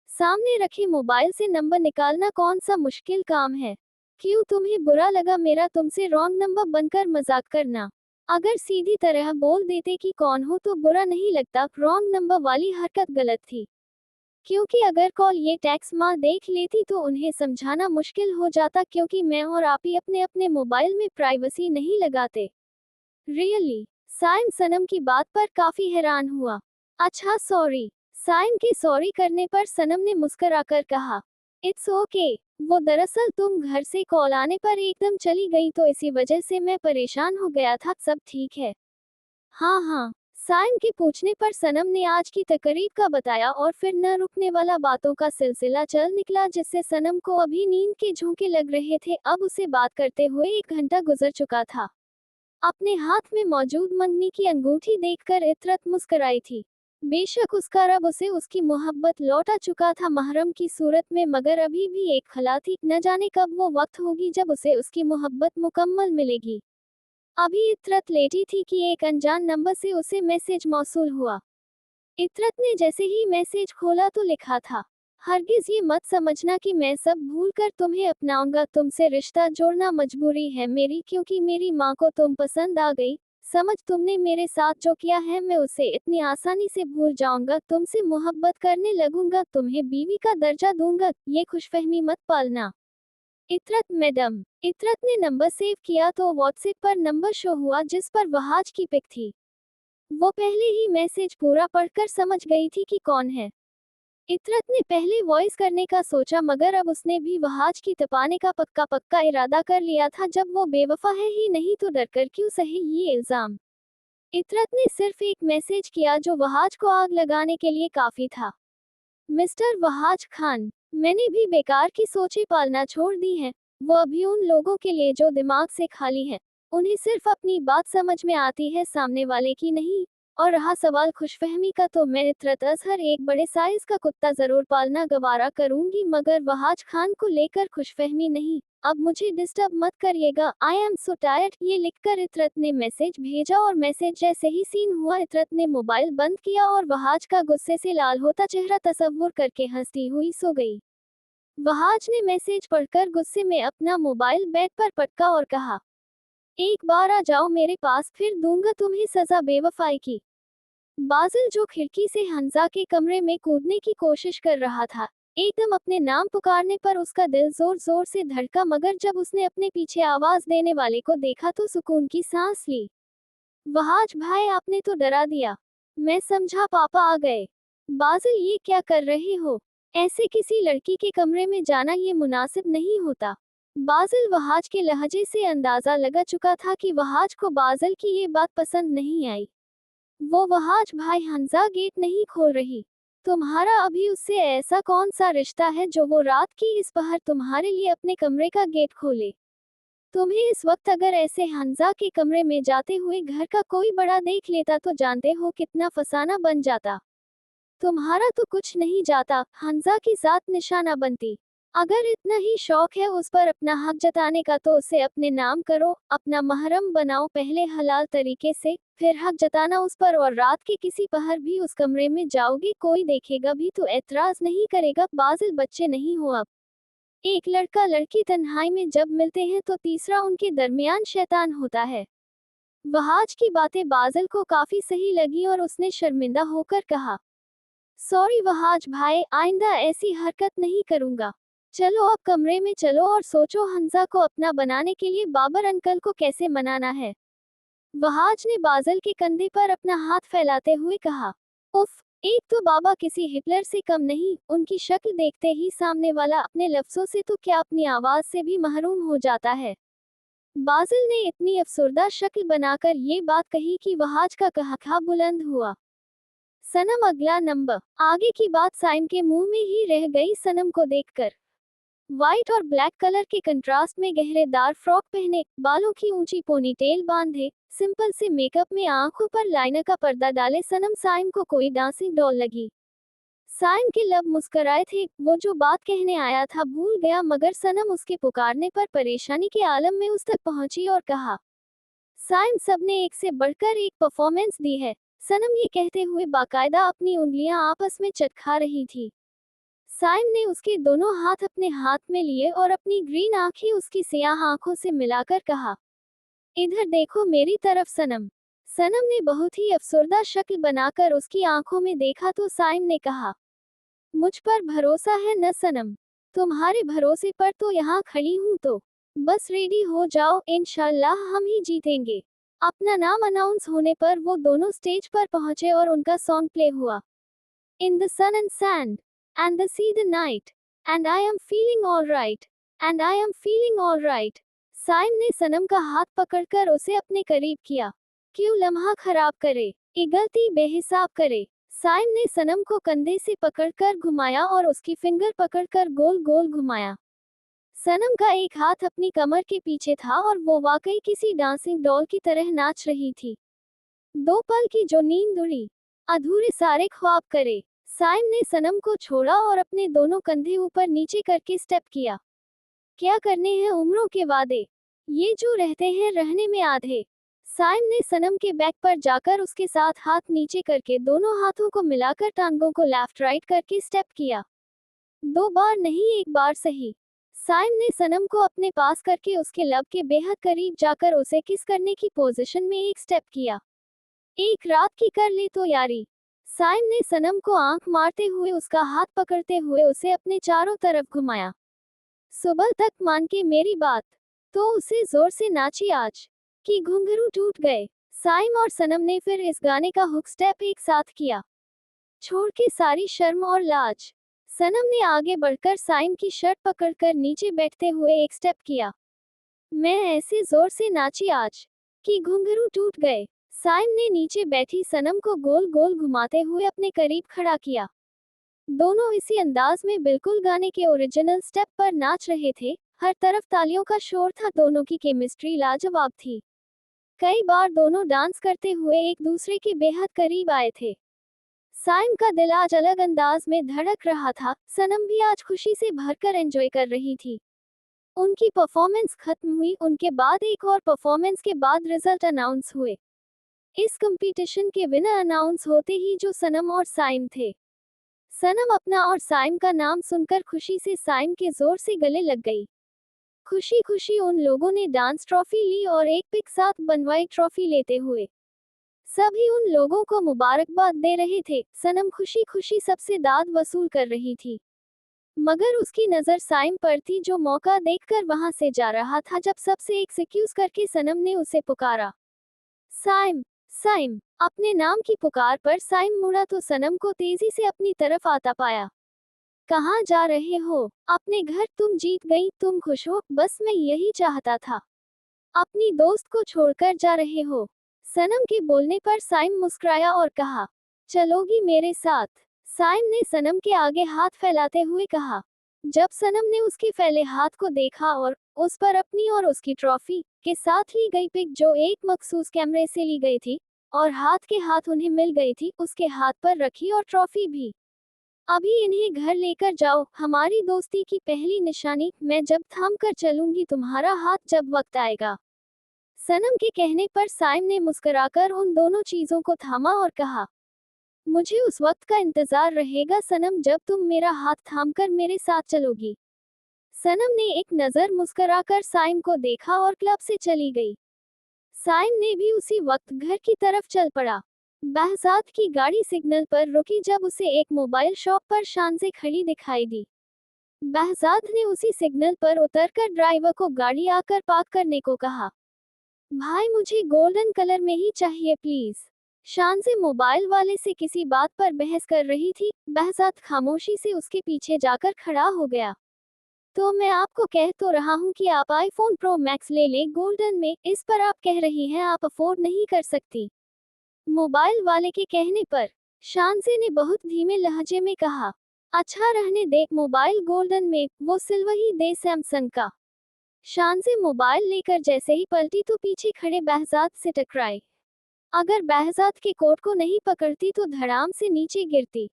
सामने रखे मोबाइल से नंबर निकालना कौन सा मुश्किल काम है। क्यों तुम्हें बुरा लगा मेरा तुमसे रॉन्ग नंबर बनकर मजाक करना। अगर सीधी तरह बोल देते कि कौन हो तो बुरा नहीं लगता। रॉन्ग नंबर वाली हरकत गलत थी, क्योंकि अगर कॉल ये टैक्स माँ देख लेती तो उन्हें समझाना मुश्किल हो जाता, क्योंकि मैं और आप ही अपने अपने मोबाइल में प्राइवेसी नहीं लगाते। रियली? साइम सनम की बात पर काफी हैरान हुआ। अच्छा सॉरी। साइम के सॉरी करने पर सनम ने मुस्कुराकर कहा, इट्स ओके। वो दरअसल तुम घर से कॉल आने पर एकदम चली गई तो इसी वजह से मैं परेशान हो गया था। सब ठीक है? हाँ हाँ। साइम के पूछने पर सनम ने आज की तकरीब का बताया और फिर न रुकने वाला बातों का सिलसिला चल निकला जिससे सनम को अभी नींद के झोंके लग रहे थे। अब उसे बात करते हुए 1 घंटा गुजर चुका था। अपने हाथ में मौजूद मंगनी की अंगूठी देखकर इतरत मुस्कुराई थी। बेशक उसका रब उसे उसकी मोहब्बत लौटा चुका था महरम की सूरत में, मगर अभी भी एक खला थी। न जाने कब वो वक्त होगी जब उसे उसकी मोहब्बत मुकम्मल मिलेगी। अभी इतरत लेटी थी कि एक अनजान नंबर से उसे मैसेज मौसूल हुआ। इतरत ने जैसे ही मैसेज खोला तो लिखा था, हरगिज ये मत समझना कि मैं सब भूलकर तुम्हें अपनाऊंगा। तुमसे रिश्ता जोड़ना मजबूरी है मेरी, क्योंकि मेरी माँ को तुम पसंद आ गई। समझ, तुमने मेरे साथ जो किया है मैं उसे इतनी आसानी से भूल जाऊंगा। तुमसे मोहब्बत करने लगूंगा, तुम्हें बीवी का दर्जा दूंगा। ये खुशफहमी मत पालना। इतरत मैडम। इतरत ने नंबर सेव किया तो व्हाट्सएप पर नंबर शो हुआ जिस पर वहाज की पिक थी। वो पहले ही मैसेज पूरा पढ़कर समझ गई थी कि कौन है। इतरत ने पहले वॉइस करने का सोचा, मगर अब उसने भी वहाज की तपाने का पक्का पक्का इरादा कर लिया था। जब वो बेवफा है ही नहीं तो डरकर क्यों सहे ये इल्जाम। इतरत ने सिर्फ एक मैसेज किया जो वहाज को आग लगाने के लिए काफी था। मिस्टर वहाज खान, मैंने भी बेकार की सोचें पालना छोड़ दी हैं। वो अभी उन लोगों के लिए जो दिमाग से खाली हैं। उन्हें सिर्फ अपनी बात समझ में आती है, सामने वाले की नहीं। और रहा सवाल खुशफहमी का, तो मैं इतरत अजहर एक बड़े साइज का कुत्ता जरूर पालना गवारा करूंगी, मगर वहाज खान को लेकर खुशफहमी नहीं। अब मुझे डिस्टर्ब मत करिएगा, आई एम सो टायर्ड। ये लिखकर इतरत ने मैसेज भेजा और मैसेज जैसे ही सीन हुआ इतरत ने मोबाइल बंद किया और वहाज का गुस्से से लाल होता चेहरा तस्वुर करके हंसती हुई सो गई। वहाज ने मैसेज पढ़कर गुस्से में अपना मोबाइल बेड पर पटका और कहा, एक बार आ जाओ मेरे पास, फिर दूंगा तुम्हें सजा बेवफाई की। बाजिल, जो खिड़की से हंजा के कमरे में कूदने की कोशिश कर रहा था, एकदम अपने नाम पुकारने पर उसका दिल जोर जोर से धड़का, मगर जब उसने अपने पीछे आवाज देने वाले को देखा तो सुकून की सांस ली। वहाज भाई, आपने तो डरा दिया। मैं समझा पापा आ गए। बाजिल, ये क्या कर रहे हो? ऐसे किसी लड़की के कमरे में जाना ये मुनासिब नहीं होता। बाजिल, वहाज के लहजे से अंदाजा लगा चुका था कि वहाज को बाजिल की ये बात पसंद नहीं आई। वो वहाज भाई, हंजा गेट नहीं खोल रही। तुम्हारा अभी उससे ऐसा कौन सा रिश्ता है जो वो रात की इस पहर तुम्हारे लिए अपने कमरे का गेट खोले? तुम्हें इस वक्त अगर ऐसे हंजा के कमरे में जाते हुए घर का कोई बड़ा देख लेता तो जानते हो कितना फसाना बन जाता। तुम्हारा तो कुछ नहीं जाता, हंजा की जात निशाना बनती। अगर इतना ही शौक है उस पर अपना हक जताने का तो उसे अपने नाम करो, अपना महरम बनाओ पहले हलाल तरीके से, फिर हक जताना उस पर। और रात के किसी पहर भी उस कमरे में जाओगे, कोई देखेगा भी तो एतराज नहीं करेगा। बाजिल बच्चे नहीं हो अब। एक लड़का लड़की तन्हाई में जब मिलते हैं तो तीसरा उनके दरमियान शैतान होता है। वहाज की बातें बाजिल को काफी सही लगी और उसने शर्मिंदा होकर कहा, सॉरी वहाज भाई, आइंदा ऐसी हरकत नहीं करूंगा। चलो अब कमरे में चलो और सोचो हंजा को अपना बनाने के लिए बाबर अंकल को कैसे मनाना है। वहाज ने बाजिल के कंधे पर अपना हाथ फैलाते हुए कहा, उफ, एक तो बाबा किसी हिटलर से कम नहीं, उनकी शक्ल देखते ही सामने वाला अपने लफ्जों से तो क्या अपनी आवाज से भी महरूम हो जाता है। बाजिल ने इतनी अफसुर्दा शक्ल बनाकर ये बात कही कि वहाज का कहका बुलंद हुआ। सनम अगला नंबर। आगे की बात साइम के मुंह में ही रह गई सनम को देखकर। व्हाइट और ब्लैक कलर के कंट्रास्ट में गहरेदार फ्रॉक पहने, बालों की ऊंची पोनीटेल बांधे, सिंपल से मेकअप में आंखों पर लाइनर का पर्दा डाले सनम साइम को कोई डांसिंग डॉल लगी। साइम के लब मुस्कुराए थे, वो जो बात कहने आया था भूल गया, मगर सनम उसके पुकारने पर परेशानी के आलम में उस तक पहुंची और कहा, साइम सबने एक से बढ़कर एक परफॉर्मेंस दी है। सनम ये कहते हुए बाकायदा अपनी उंगलियां आपस में चटखा रही थी। साइम ने उसके दोनों हाथ अपने हाथ में लिए और अपनी ग्रीन आंखें उसकी सियाह आंखों से मिलाकर कहा, इधर देखो मेरी तरफ सनम। सनम ने बहुत ही अफसुर्दा शक्ल बनाकर उसकी आंखों में देखा तो साइम ने कहा, मुझ पर भरोसा है न सनम? तुम्हारे भरोसे पर तो यहाँ खड़ी हूँ, तो बस रेडी हो जाओ, इंशाल्लाह हम ही जीतेंगे। अपना नाम अनाउंस होने पर वो दोनों स्टेज पर पहुंचे और उनका सॉन्ग प्ले हुआ। In the sun and sand and the sea the night and I am feeling all right and I am feeling all right. Saim ने सनम का हाथ पकड़कर उसे अपने करीब किया। क्यों लम्हा खराब करे, ये गलती बेहिसाब करे। साइम ने सनम को कंधे से पकड़कर घुमाया और उसकी फिंगर पकड़कर गोल गोल घुमाया। सनम का एक हाथ अपनी कमर के पीछे था और वो वाकई किसी डांसिंग डॉल की तरह नाच रही थी। दो पल की जो नींद उड़ी, अधूरे सारे ख्वाब करे। साइम ने सनम को छोड़ा और अपने दोनों कंधे ऊपर नीचे करके स्टेप किया। क्या करने हैं उम्रों के वादे, ये जो रहते हैं रहने में आधे। साइम ने सनम के बैक पर जाकर उसके साथ हाथ नीचे करके दोनों हाथों को मिलाकर टांगों को लेफ्ट राइट करके स्टेप किया। 2 बार नहीं, 1 बार सही। साइम ने सनम को अपने पास करके उसके लब के बेहद करीब जाकर उसे किस करने की पोजीशन में एक स्टेप किया। एक रात की कर ले तो यारी। साइम ने सनम को आंख मारते हुए उसका हाथ पकड़ते हुए उसे अपने चारों तरफ घुमाया। सुबह तक मान के मेरी बात, तो उसे जोर से नाची आज कि घुंघरू टूट गए। साइम और सनम ने फिर इस गाने का हुक स्टेप एक साथ किया। छोड़ के सारी शर्म और लाज, सनम ने आगे बढ़कर साइम की शर्ट पकड़कर नीचे बैठते हुए एक स्टेप किया। मैं ऐसे जोर से नाची आज कि घुंघरू टूट गए। साइम ने नीचे बैठी सनम को गोल गोल घुमाते हुए अपने करीब खड़ा किया। दोनों इसी अंदाज में बिल्कुल गाने के ओरिजिनल स्टेप पर नाच रहे थे। हर तरफ तालियों का शोर था, दोनों की केमिस्ट्री लाजवाब थी। कई बार दोनों डांस करते हुए एक दूसरे के बेहद करीब आए थे। साइम का दिल आज अलग अंदाज में धड़क रहा था। सनम भी आज खुशी से भरकर एंजॉय कर रही थी। उनकी परफॉर्मेंस खत्म हुई, उनके बाद एक और परफॉर्मेंस के बाद रिजल्ट अनाउंस हुए। इस कंपटीशन के विनर अनाउंस होते ही जो सनम और साइम थे। सनम अपना और साइम का नाम सुनकर खुशी से साइम के जोर से गले लग गई। खुशी खुशी उन लोगों ने डांस ट्रॉफी ली और एक पिक साथ बनवाई ट्रॉफी लेते हुए। सभी उन लोगों को मुबारकबाद दे रहे थे। सनम खुशी खुशी सबसे दाद वसूल कर रही थी, मगर उसकी नजर साइम पर थी जो मौका देखकर वहां से जा रहा था। जब सबसे एक्सक्यूज करके सनम ने उसे पुकारा, साइम साइम। अपने नाम की पुकार पर साइम मुड़ा तो सनम को तेजी से अपनी तरफ आता पाया। कहाँ जा रहे हो? अपने घर। तुम जीत गई, तुम खुश हो? बस मैं यही चाहता था। अपनी दोस्त को छोड़कर जा रहे हो? सनम के बोलने पर साइम मुस्कुराया और कहा, चलोगी मेरे साथ? साइम ने सनम के आगे हाथ फैलाते हुए कहा, जब सनम ने उसके फैले हाथ को देखा और उस पर अपनी और उसकी ट्रॉफी के साथ ली गई पिक जो एक मखसूस कैमरे से ली गई थी और हाथ के हाथ उन्हें मिल गई थी, उसके हाथ पर रखी और ट्रॉफी भी। अभी इन्हें घर लेकर जाओ, हमारी दोस्ती की पहली निशानी, मैं जब थाम कर चलूंगी तुम्हारा हाथ जब वक्त आएगा। सनम के कहने पर साइम ने मुस्कुराकर उन दोनों चीजों को थामा और कहा, मुझे उस वक्त का इंतजार रहेगा सनम जब तुम मेरा हाथ थामकर मेरे साथ चलोगी। सनम ने एक नजर मुस्कुराकर साइम को देखा और क्लब से चली गई। साइम ने भी उसी वक्त घर की तरफ चल पड़ा। बहजाद की गाड़ी सिग्नल पर रुकी जब उसे एक मोबाइल शॉप पर शान से खड़ी दिखाई दी। बहजाद ने उसी सिग्नल पर उतरकर ड्राइवर को गाड़ी आकर पार्क करने को कहा। भाई मुझे गोल्डन कलर में ही चाहिए प्लीज। शान से मोबाइल वाले से किसी बात पर बहस कर रही थी। बहजाद खामोशी से उसके पीछे जाकर खड़ा हो गया। तो मैं आपको कह तो रहा हूँ कि आप आईफोन प्रो मैक्स ले लें गोल्डन में, इस पर आप कह रही हैं आप अफोर्ड नहीं कर सकती। मोबाइल वाले के कहने पर शानसे ने बहुत धीमे लहजे में कहा, अच्छा रहने दे, मोबाइल गोल्डन में, वो सिल्वर ही दे सैमसंग का। शानसे मोबाइल लेकर जैसे ही पलटी तो पीछे खड़े बहजाद से टकराई। अगर बहजाद के कोट को नहीं पकड़ती तो धड़ाम से नीचे गिरती।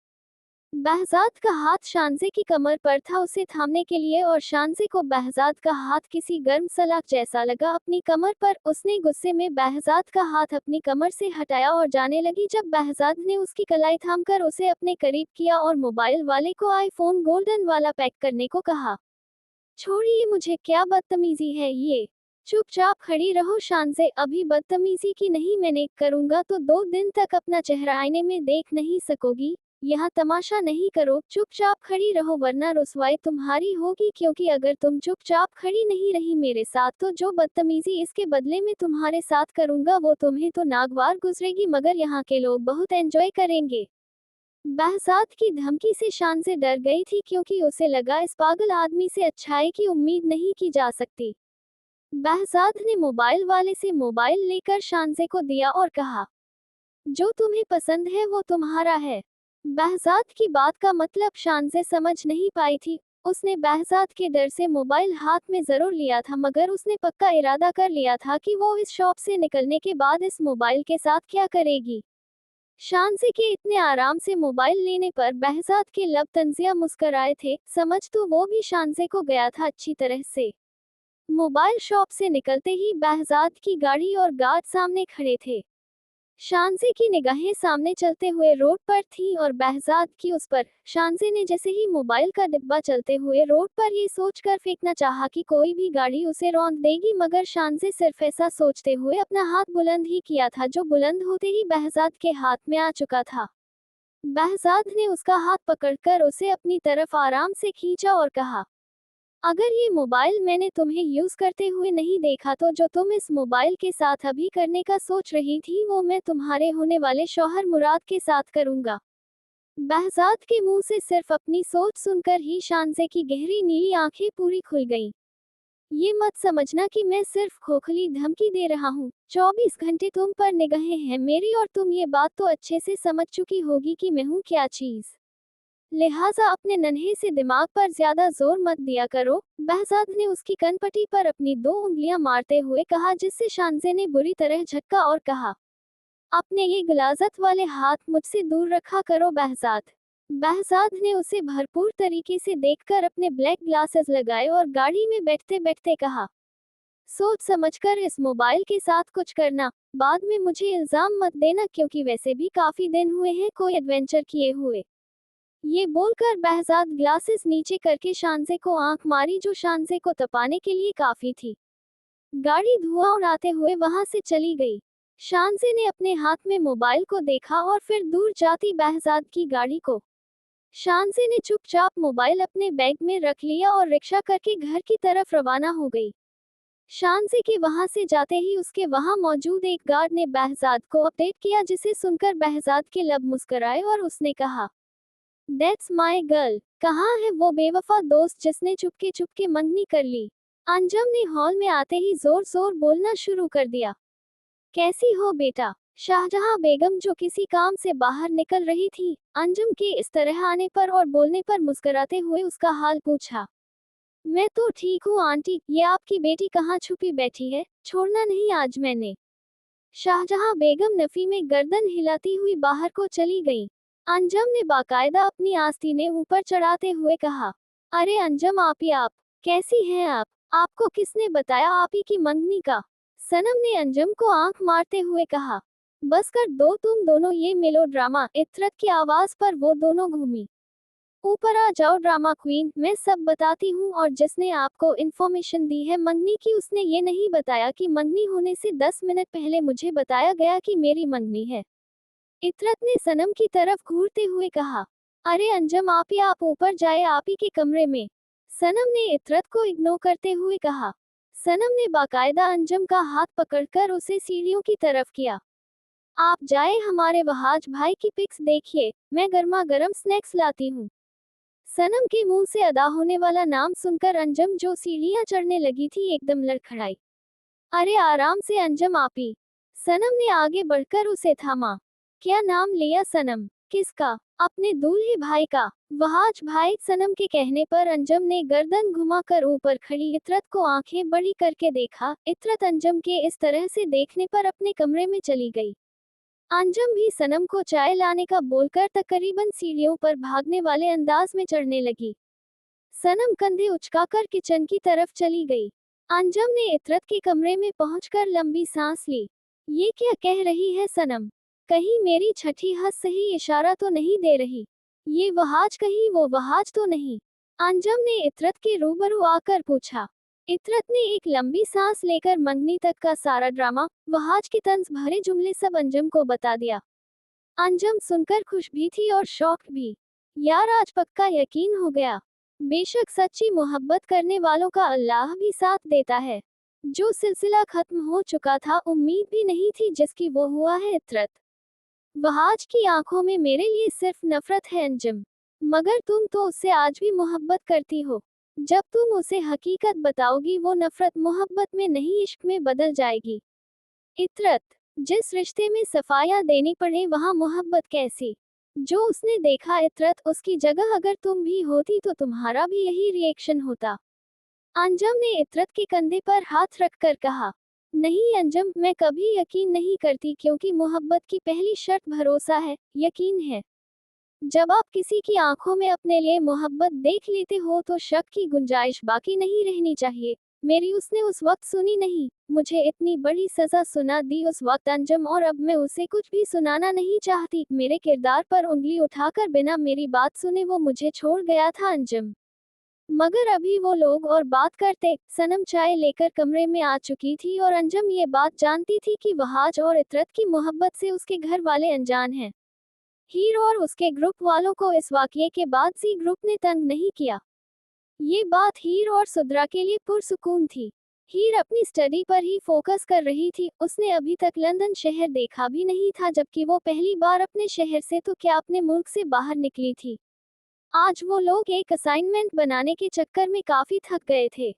बहजाद का हाथ शानजे की कमर पर था उसे थामने के लिए और शानजे को बहजाद का हाथ किसी गर्म सलाख जैसा लगा अपनी कमर पर। उसने गुस्से में बहजाद का हाथ अपनी कमर से हटाया और जाने लगी जब बहजाद ने उसकी कलाई थामकर उसे अपने करीब किया और मोबाइल वाले को आईफोन गोल्डन वाला पैक करने को कहा। छोड़िए मुझे, क्या बदतमीजी है ये, चुपचाप खड़ी रहो शानजे, अभी बदतमीजी की नहीं, मैंने करूंगा तो 2 दिन तक अपना चेहरा आईने में देख नहीं सकोगी। यहाँ तमाशा नहीं करो, चुपचाप खड़ी रहो वरना रुसवाई तुम्हारी होगी, क्योंकि अगर तुम चुपचाप खड़ी नहीं रही मेरे साथ तो जो बदतमीजी इसके बदले में तुम्हारे साथ करूंगा वो तुम्हें तो नागवार गुजरेगी मगर यहाँ के लोग बहुत एंजॉय करेंगे। बहजाद की धमकी से शान से डर गई थी क्योंकि उसे लगा इस पागल आदमी से अच्छाई की उम्मीद नहीं की जा सकती। बहजाद ने मोबाइल वाले से मोबाइल लेकर शानजे को दिया और कहा, जो तुम्हें पसंद है वो तुम्हारा है। बहजाद की बात का मतलब शानजे समझ नहीं पाई थी। उसने बहजाद के डर से मोबाइल हाथ में जरूर लिया था मगर उसने पक्का इरादा कर लिया था कि वो इस शॉप से निकलने के बाद इस मोबाइल के साथ क्या करेगी। शानजे के इतने आराम से मोबाइल लेने पर बहजाद के लब तंजिया मुस्कराए थे, समझ तो वो भी शानजे को गया था अच्छी तरह से। मोबाइल शॉप से निकलते ही बहजाद की गाड़ी और गार्ड सामने खड़े थे। शानजे की निगाहें सामने चलते हुए रोड पर थीं और बहजाद की उस पर। शानजे ने जैसे ही मोबाइल का डिब्बा चलते हुए रोड पर ये सोचकर फेंकना चाहा कि कोई भी गाड़ी उसे रौंद देगी मगर शानजे सिर्फ ऐसा सोचते हुए अपना हाथ बुलंद ही किया था जो बुलंद होते ही बहजाद के हाथ में आ चुका था। बहजाद ने उसका हाथ पकड़कर उसे अपनी तरफ आराम से खींचा और कहा, अगर ये मोबाइल मैंने तुम्हें यूज करते हुए नहीं देखा तो जो तुम इस मोबाइल के साथ अभी करने का सोच रही थी वो मैं तुम्हारे होने वाले शौहर मुराद के साथ करूंगा। बहजाद के मुंह से सिर्फ अपनी सोच सुनकर ही शानजे की गहरी नीली आंखें पूरी खुल गईं। ये मत समझना कि मैं सिर्फ खोखली धमकी दे रहा हूँ, 24 घंटे तुम पर निगाहें हैं मेरी और तुम ये बात तो अच्छे से समझ चुकी होगी कि मैं हूँ क्या चीज, लिहाजा अपने नन्हे से दिमाग पर ज्यादा जोर मत दिया करो। बहजाद ने उसकी कनपटी पर अपनी 2 उंगलियां मारते हुए कहा जिससे शानजे ने बुरी तरह झटका और कहा, अपने ये गलाजत वाले हाथ मुझसे दूर रखा करो बहजाद। बहजाद ने उसे भरपूर तरीके से देखकर अपने ब्लैक ग्लासेस लगाए और गाड़ी में बैठते बैठते कहा, सोच समझकर इस मोबाइल के साथ कुछ करना, बाद में मुझे इल्जाम मत देना क्योंकि वैसे भी काफी दिन हुए हैं कोई एडवेंचर किए हुए। ये बोलकर बहजाद ग्लासेस नीचे करके शानजे को आंख मारी जो शानजे को तपाने के लिए काफी थी। गाड़ी धुआं उड़ाते हुए वहां से चली गई। शानजे ने अपने हाथ में मोबाइल को देखा और फिर दूर जाती बहजाद की गाड़ी को। शानजे ने चुपचाप मोबाइल अपने बैग में रख लिया और रिक्शा करके घर की तरफ रवाना हो गई। शानजे के वहां से जाते ही उसके वहां मौजूद एक गार्ड ने बहजाद को अपडेट किया जिसे सुनकर बहजाद के लब मुस्कुराए और उसने कहा, That's my girl, कहाँ है वो बेवफा दोस्त जिसने चुपके चुपके मंगनी कर ली। अंजम ने हॉल में आते ही जोर जोर बोलना शुरू कर दिया, कैसी हो बेटा। शाहजहां बेगम जो किसी काम से बाहर निकल रही थी, अंजुम के इस तरह आने पर और बोलने पर मुस्कुराते हुए उसका हाल पूछा। मैं तो ठीक हूँ आंटी, ये आपकी बेटी कहाँ छुपी बैठी है, छोड़ना नहीं आज मैंने। शाहजहां बेगम नफी में गर्दन हिलाती हुई बाहर को चली गई। अंजम ने बाकायदा अपनी आस्तीनें ऊपर चढ़ाते हुए कहा, अरे अंजम आपी आप, कैसी हैं आप? आपको किसने बताया आपी की मंगनी का? सनम ने अंजम को आंख मारते हुए कहा। बस कर दो तुम दोनों ये मेलोड्रामा, इतरत की आवाज पर वो दोनों घूमी। ऊपर आ जाओ ड्रामा क्वीन, मैं सब बताती हूँ। और जिसने आपको इन्फॉर्मेशन दी है मंगनी की, उसने ये नहीं बताया कि मंगनी होने से 10 मिनट पहले मुझे बताया गया कि मेरी मंगनी है। इतरत ने सनम की तरफ घूरते हुए कहा। अरे अंजम आपी आप ऊपर जाए आपी के कमरे में। सनम ने इतरत को इग्नोर करते हुए कहा। सनम ने बाकायदा अंजम का हाथ पकड़कर उसे सीढ़ियों की तरफ किया। आप जाए हमारे वहाज भाई की पिक्स देखिए, मैं गर्मा गर्म स्नैक्स लाती हूँ। सनम के मुंह से अदा होने वाला नाम सुनकर अंजम जो सीढ़ियां चढ़ने लगी थी एकदम लड़खड़ाई। अरे आराम से अंजम आपी। सनम ने आगे बढ़कर उसे थामा। क्या नाम लिया सनम? किसका? अपने दूल्हे भाई का। वहाज भाई। सनम के कहने पर अंजम ने गर्दन घुमाकर ऊपर खड़ी इतरत को आंखें बड़ी करके देखा। इतरत अंजम के इस तरह से देखने पर अपने कमरे में चली गई। अंजम भी सनम को चाय लाने का बोलकर तकरीबन सीढ़ियों पर भागने वाले अंदाज में चढ़ने लगी। सनम कंधे उचकाकर किचन की तरफ चली गई। अंजम ने इतरत के कमरे में पहुंचकर लंबी सांस ली। ये क्या कह रही है सनम? कहीं मेरी छठी हंस सही इशारा तो नहीं दे रही? ये वहाज कहीं वो वहाज तो नहीं? अंजम ने इतरत के रूबरू आकर पूछा। इतरत ने एक लंबी सांस लेकर मंगनी तक का सारा ड्रामा, वहाज के तंज भरे जुमले सब अंजम को बता दिया। अंजम सुनकर खुश भी थी और शॉक्ड भी। यार आज पक्का यकीन हो गया। बेशक सच्ची मोहब्बत करने वालों का अल्लाह भी साथ देता है। जो सिलसिला खत्म हो चुका था, उम्मीद भी नहीं थी जिसकी वो हुआ है इतरत। वहाज की आंखों में मेरे लिए सिर्फ नफरत है अंजम। मगर तुम तो उससे आज भी मोहब्बत करती हो। जब तुम उसे हकीकत बताओगी वो नफरत मोहब्बत में नहीं इश्क में बदल जाएगी। इतरत, जिस रिश्ते में सफाया देनी पड़े वहाँ मोहब्बत कैसी? जो उसने देखा इतरत, उसकी जगह अगर तुम भी होती तो तुम्हारा भी यही रिएक्शन होता। अंजम ने इतरत के कंधे पर हाथ रखकर कहा। नहीं अंजम, मैं कभी यकीन नहीं करती क्योंकि मोहब्बत की पहली शर्त भरोसा है, यकीन है। जब आप किसी की आंखों में अपने लिए मोहब्बत देख लेते हो तो शक की गुंजाइश बाकी नहीं रहनी चाहिए। मेरी उसने उस वक्त सुनी नहीं, मुझे इतनी बड़ी सजा सुना दी उस वक्त अंजम, और अब मैं उसे कुछ भी सुनाना नहीं चाहती। मेरे किरदार पर उंगली उठाकर बिना मेरी बात सुने वो मुझे छोड़ गया था अंजम। मगर अभी वो लोग और बात करते। सनम चाय लेकर कमरे में आ चुकी थी और अंजम ये बात जानती थी कि वहाज और इतरत की मोहब्बत से उसके घर वाले अनजान हैं। हीर और उसके ग्रुप वालों को इस वाकये के बाद सी ग्रुप ने तंग नहीं किया। ये बात हीर और सुद्रा के लिए पुरसुकून थी। हीर अपनी स्टडी पर ही फोकस कर रही थी। उसने अभी तक लंदन शहर देखा भी नहीं था, जबकि वो पहली बार अपने शहर से तो क्या अपने मुल्क से बाहर निकली थी। आज वो लोग एक असाइनमेंट बनाने के चक्कर में काफी थक गए थे।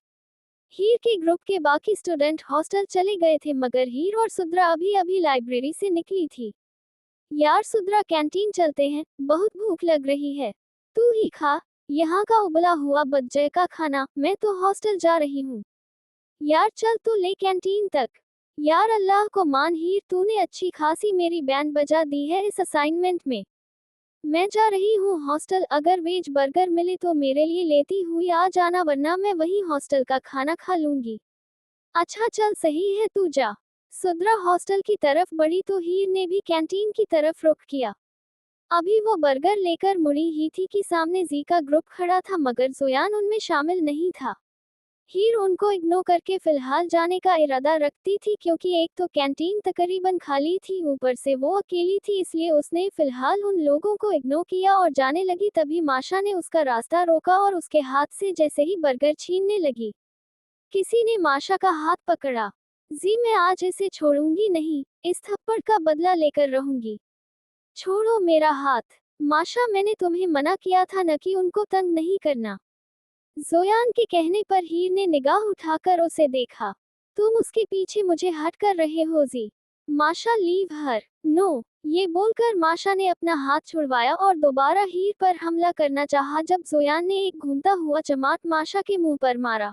हीर के ग्रुप के बाकी स्टूडेंट हॉस्टल चले गए थे, मगर हीर और सुद्रा अभी अभी लाइब्रेरी से निकली थी। यार सुद्रा, कैंटीन चलते हैं, बहुत भूख लग रही है। तू ही खा, यहाँ का उबला हुआ बज्जे का खाना, मैं तो हॉस्टल जा रही हूँ। यार चल तो ले कैंटीन तक। यार अल्लाह को मान हीर, तूने अच्छी खासी मेरी बैंड बजा दी है इस असाइनमेंट में। मैं जा रही हूँ हॉस्टल, अगर वेज बर्गर मिले तो मेरे लिए लेती हुई आ जाना, वरना मैं वही हॉस्टल का खाना खा लूंगी। अच्छा चल सही है, तू जा। सुद्रा हॉस्टल की तरफ बढ़ी तो हीर ने भी कैंटीन की तरफ रुख किया। अभी वो बर्गर लेकर मुड़ी ही थी कि सामने जी का ग्रुप खड़ा था, मगर जोयान उनमें शामिल नहीं था। हीर उनको इग्नोर करके फिलहाल जाने का इरादा रखती थी, क्योंकि एक तो कैंटीन तकरीबन खाली थी, ऊपर से वो अकेली थी, इसलिए उसने फिलहाल उन लोगों को इग्नोर किया और जाने लगी। तभी माशा ने उसका रास्ता रोका और उसके हाथ से जैसे ही बर्गर छीनने लगी, किसी ने माशा का हाथ पकड़ा। जी मैं आज इसे छोड़ूंगी नहीं, इस थप्पड़ का बदला लेकर रहूंगी। छोड़ो मेरा हाथ। माशा, मैंने तुम्हें मना किया था न कि उनको तंग नहीं करना। जोयान के कहने पर हीर ने निगाह उठाकर उसे देखा। तुम उसके पीछे मुझे हट कर रहे हो जी। माशा लीव हर। नो, ये बोलकर माशा ने अपना हाथ छुड़वाया और दोबारा हीर पर हमला करना चाहा जब जोयान ने एक घूमता हुआ चमाट माशा के मुंह पर मारा।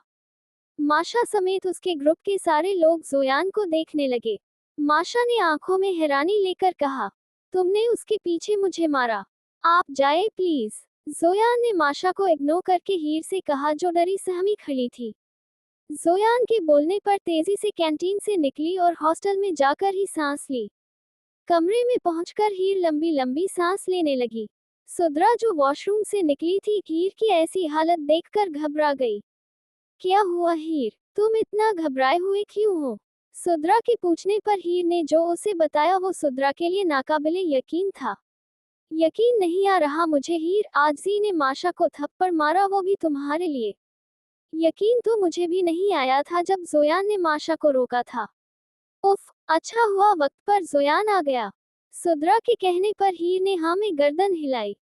माशा समेत उसके ग्रुप के सारे लोग जोयान को देखने लगे। माशा ने आंखों में हैरानी लेकर कहा, तुमने उसके पीछे मुझे मारा। आप जाए प्लीज। जोयान ने माशा को इग्नोर करके हीर से कहा जो डरी सहमी खड़ी थी। जोयान के बोलने पर तेजी से कैंटीन से निकली और हॉस्टल में जाकर ही सांस ली। कमरे में पहुंचकर हीर लंबी लंबी सांस लेने लगी। सुद्रा जो वॉशरूम से निकली थी हीर की ऐसी हालत देखकर घबरा गई। क्या हुआ हीर, तुम इतना घबराए हुए क्यों हो? सुद्रा के पूछने पर हीर ने जो उसे बताया वो सुद्रा के लिए नाकाबिले यकीन था। यकीन नहीं आ रहा मुझे हीर, आज जी ने माशा को थप्पड़ मारा, वो भी तुम्हारे लिए। यकीन तो मुझे भी नहीं आया था जब जोयान ने माशा को रोका था। उफ, अच्छा हुआ वक्त पर जोयान आ गया। सुद्रा के कहने पर हीर ने हाँ में गर्दन हिलाई।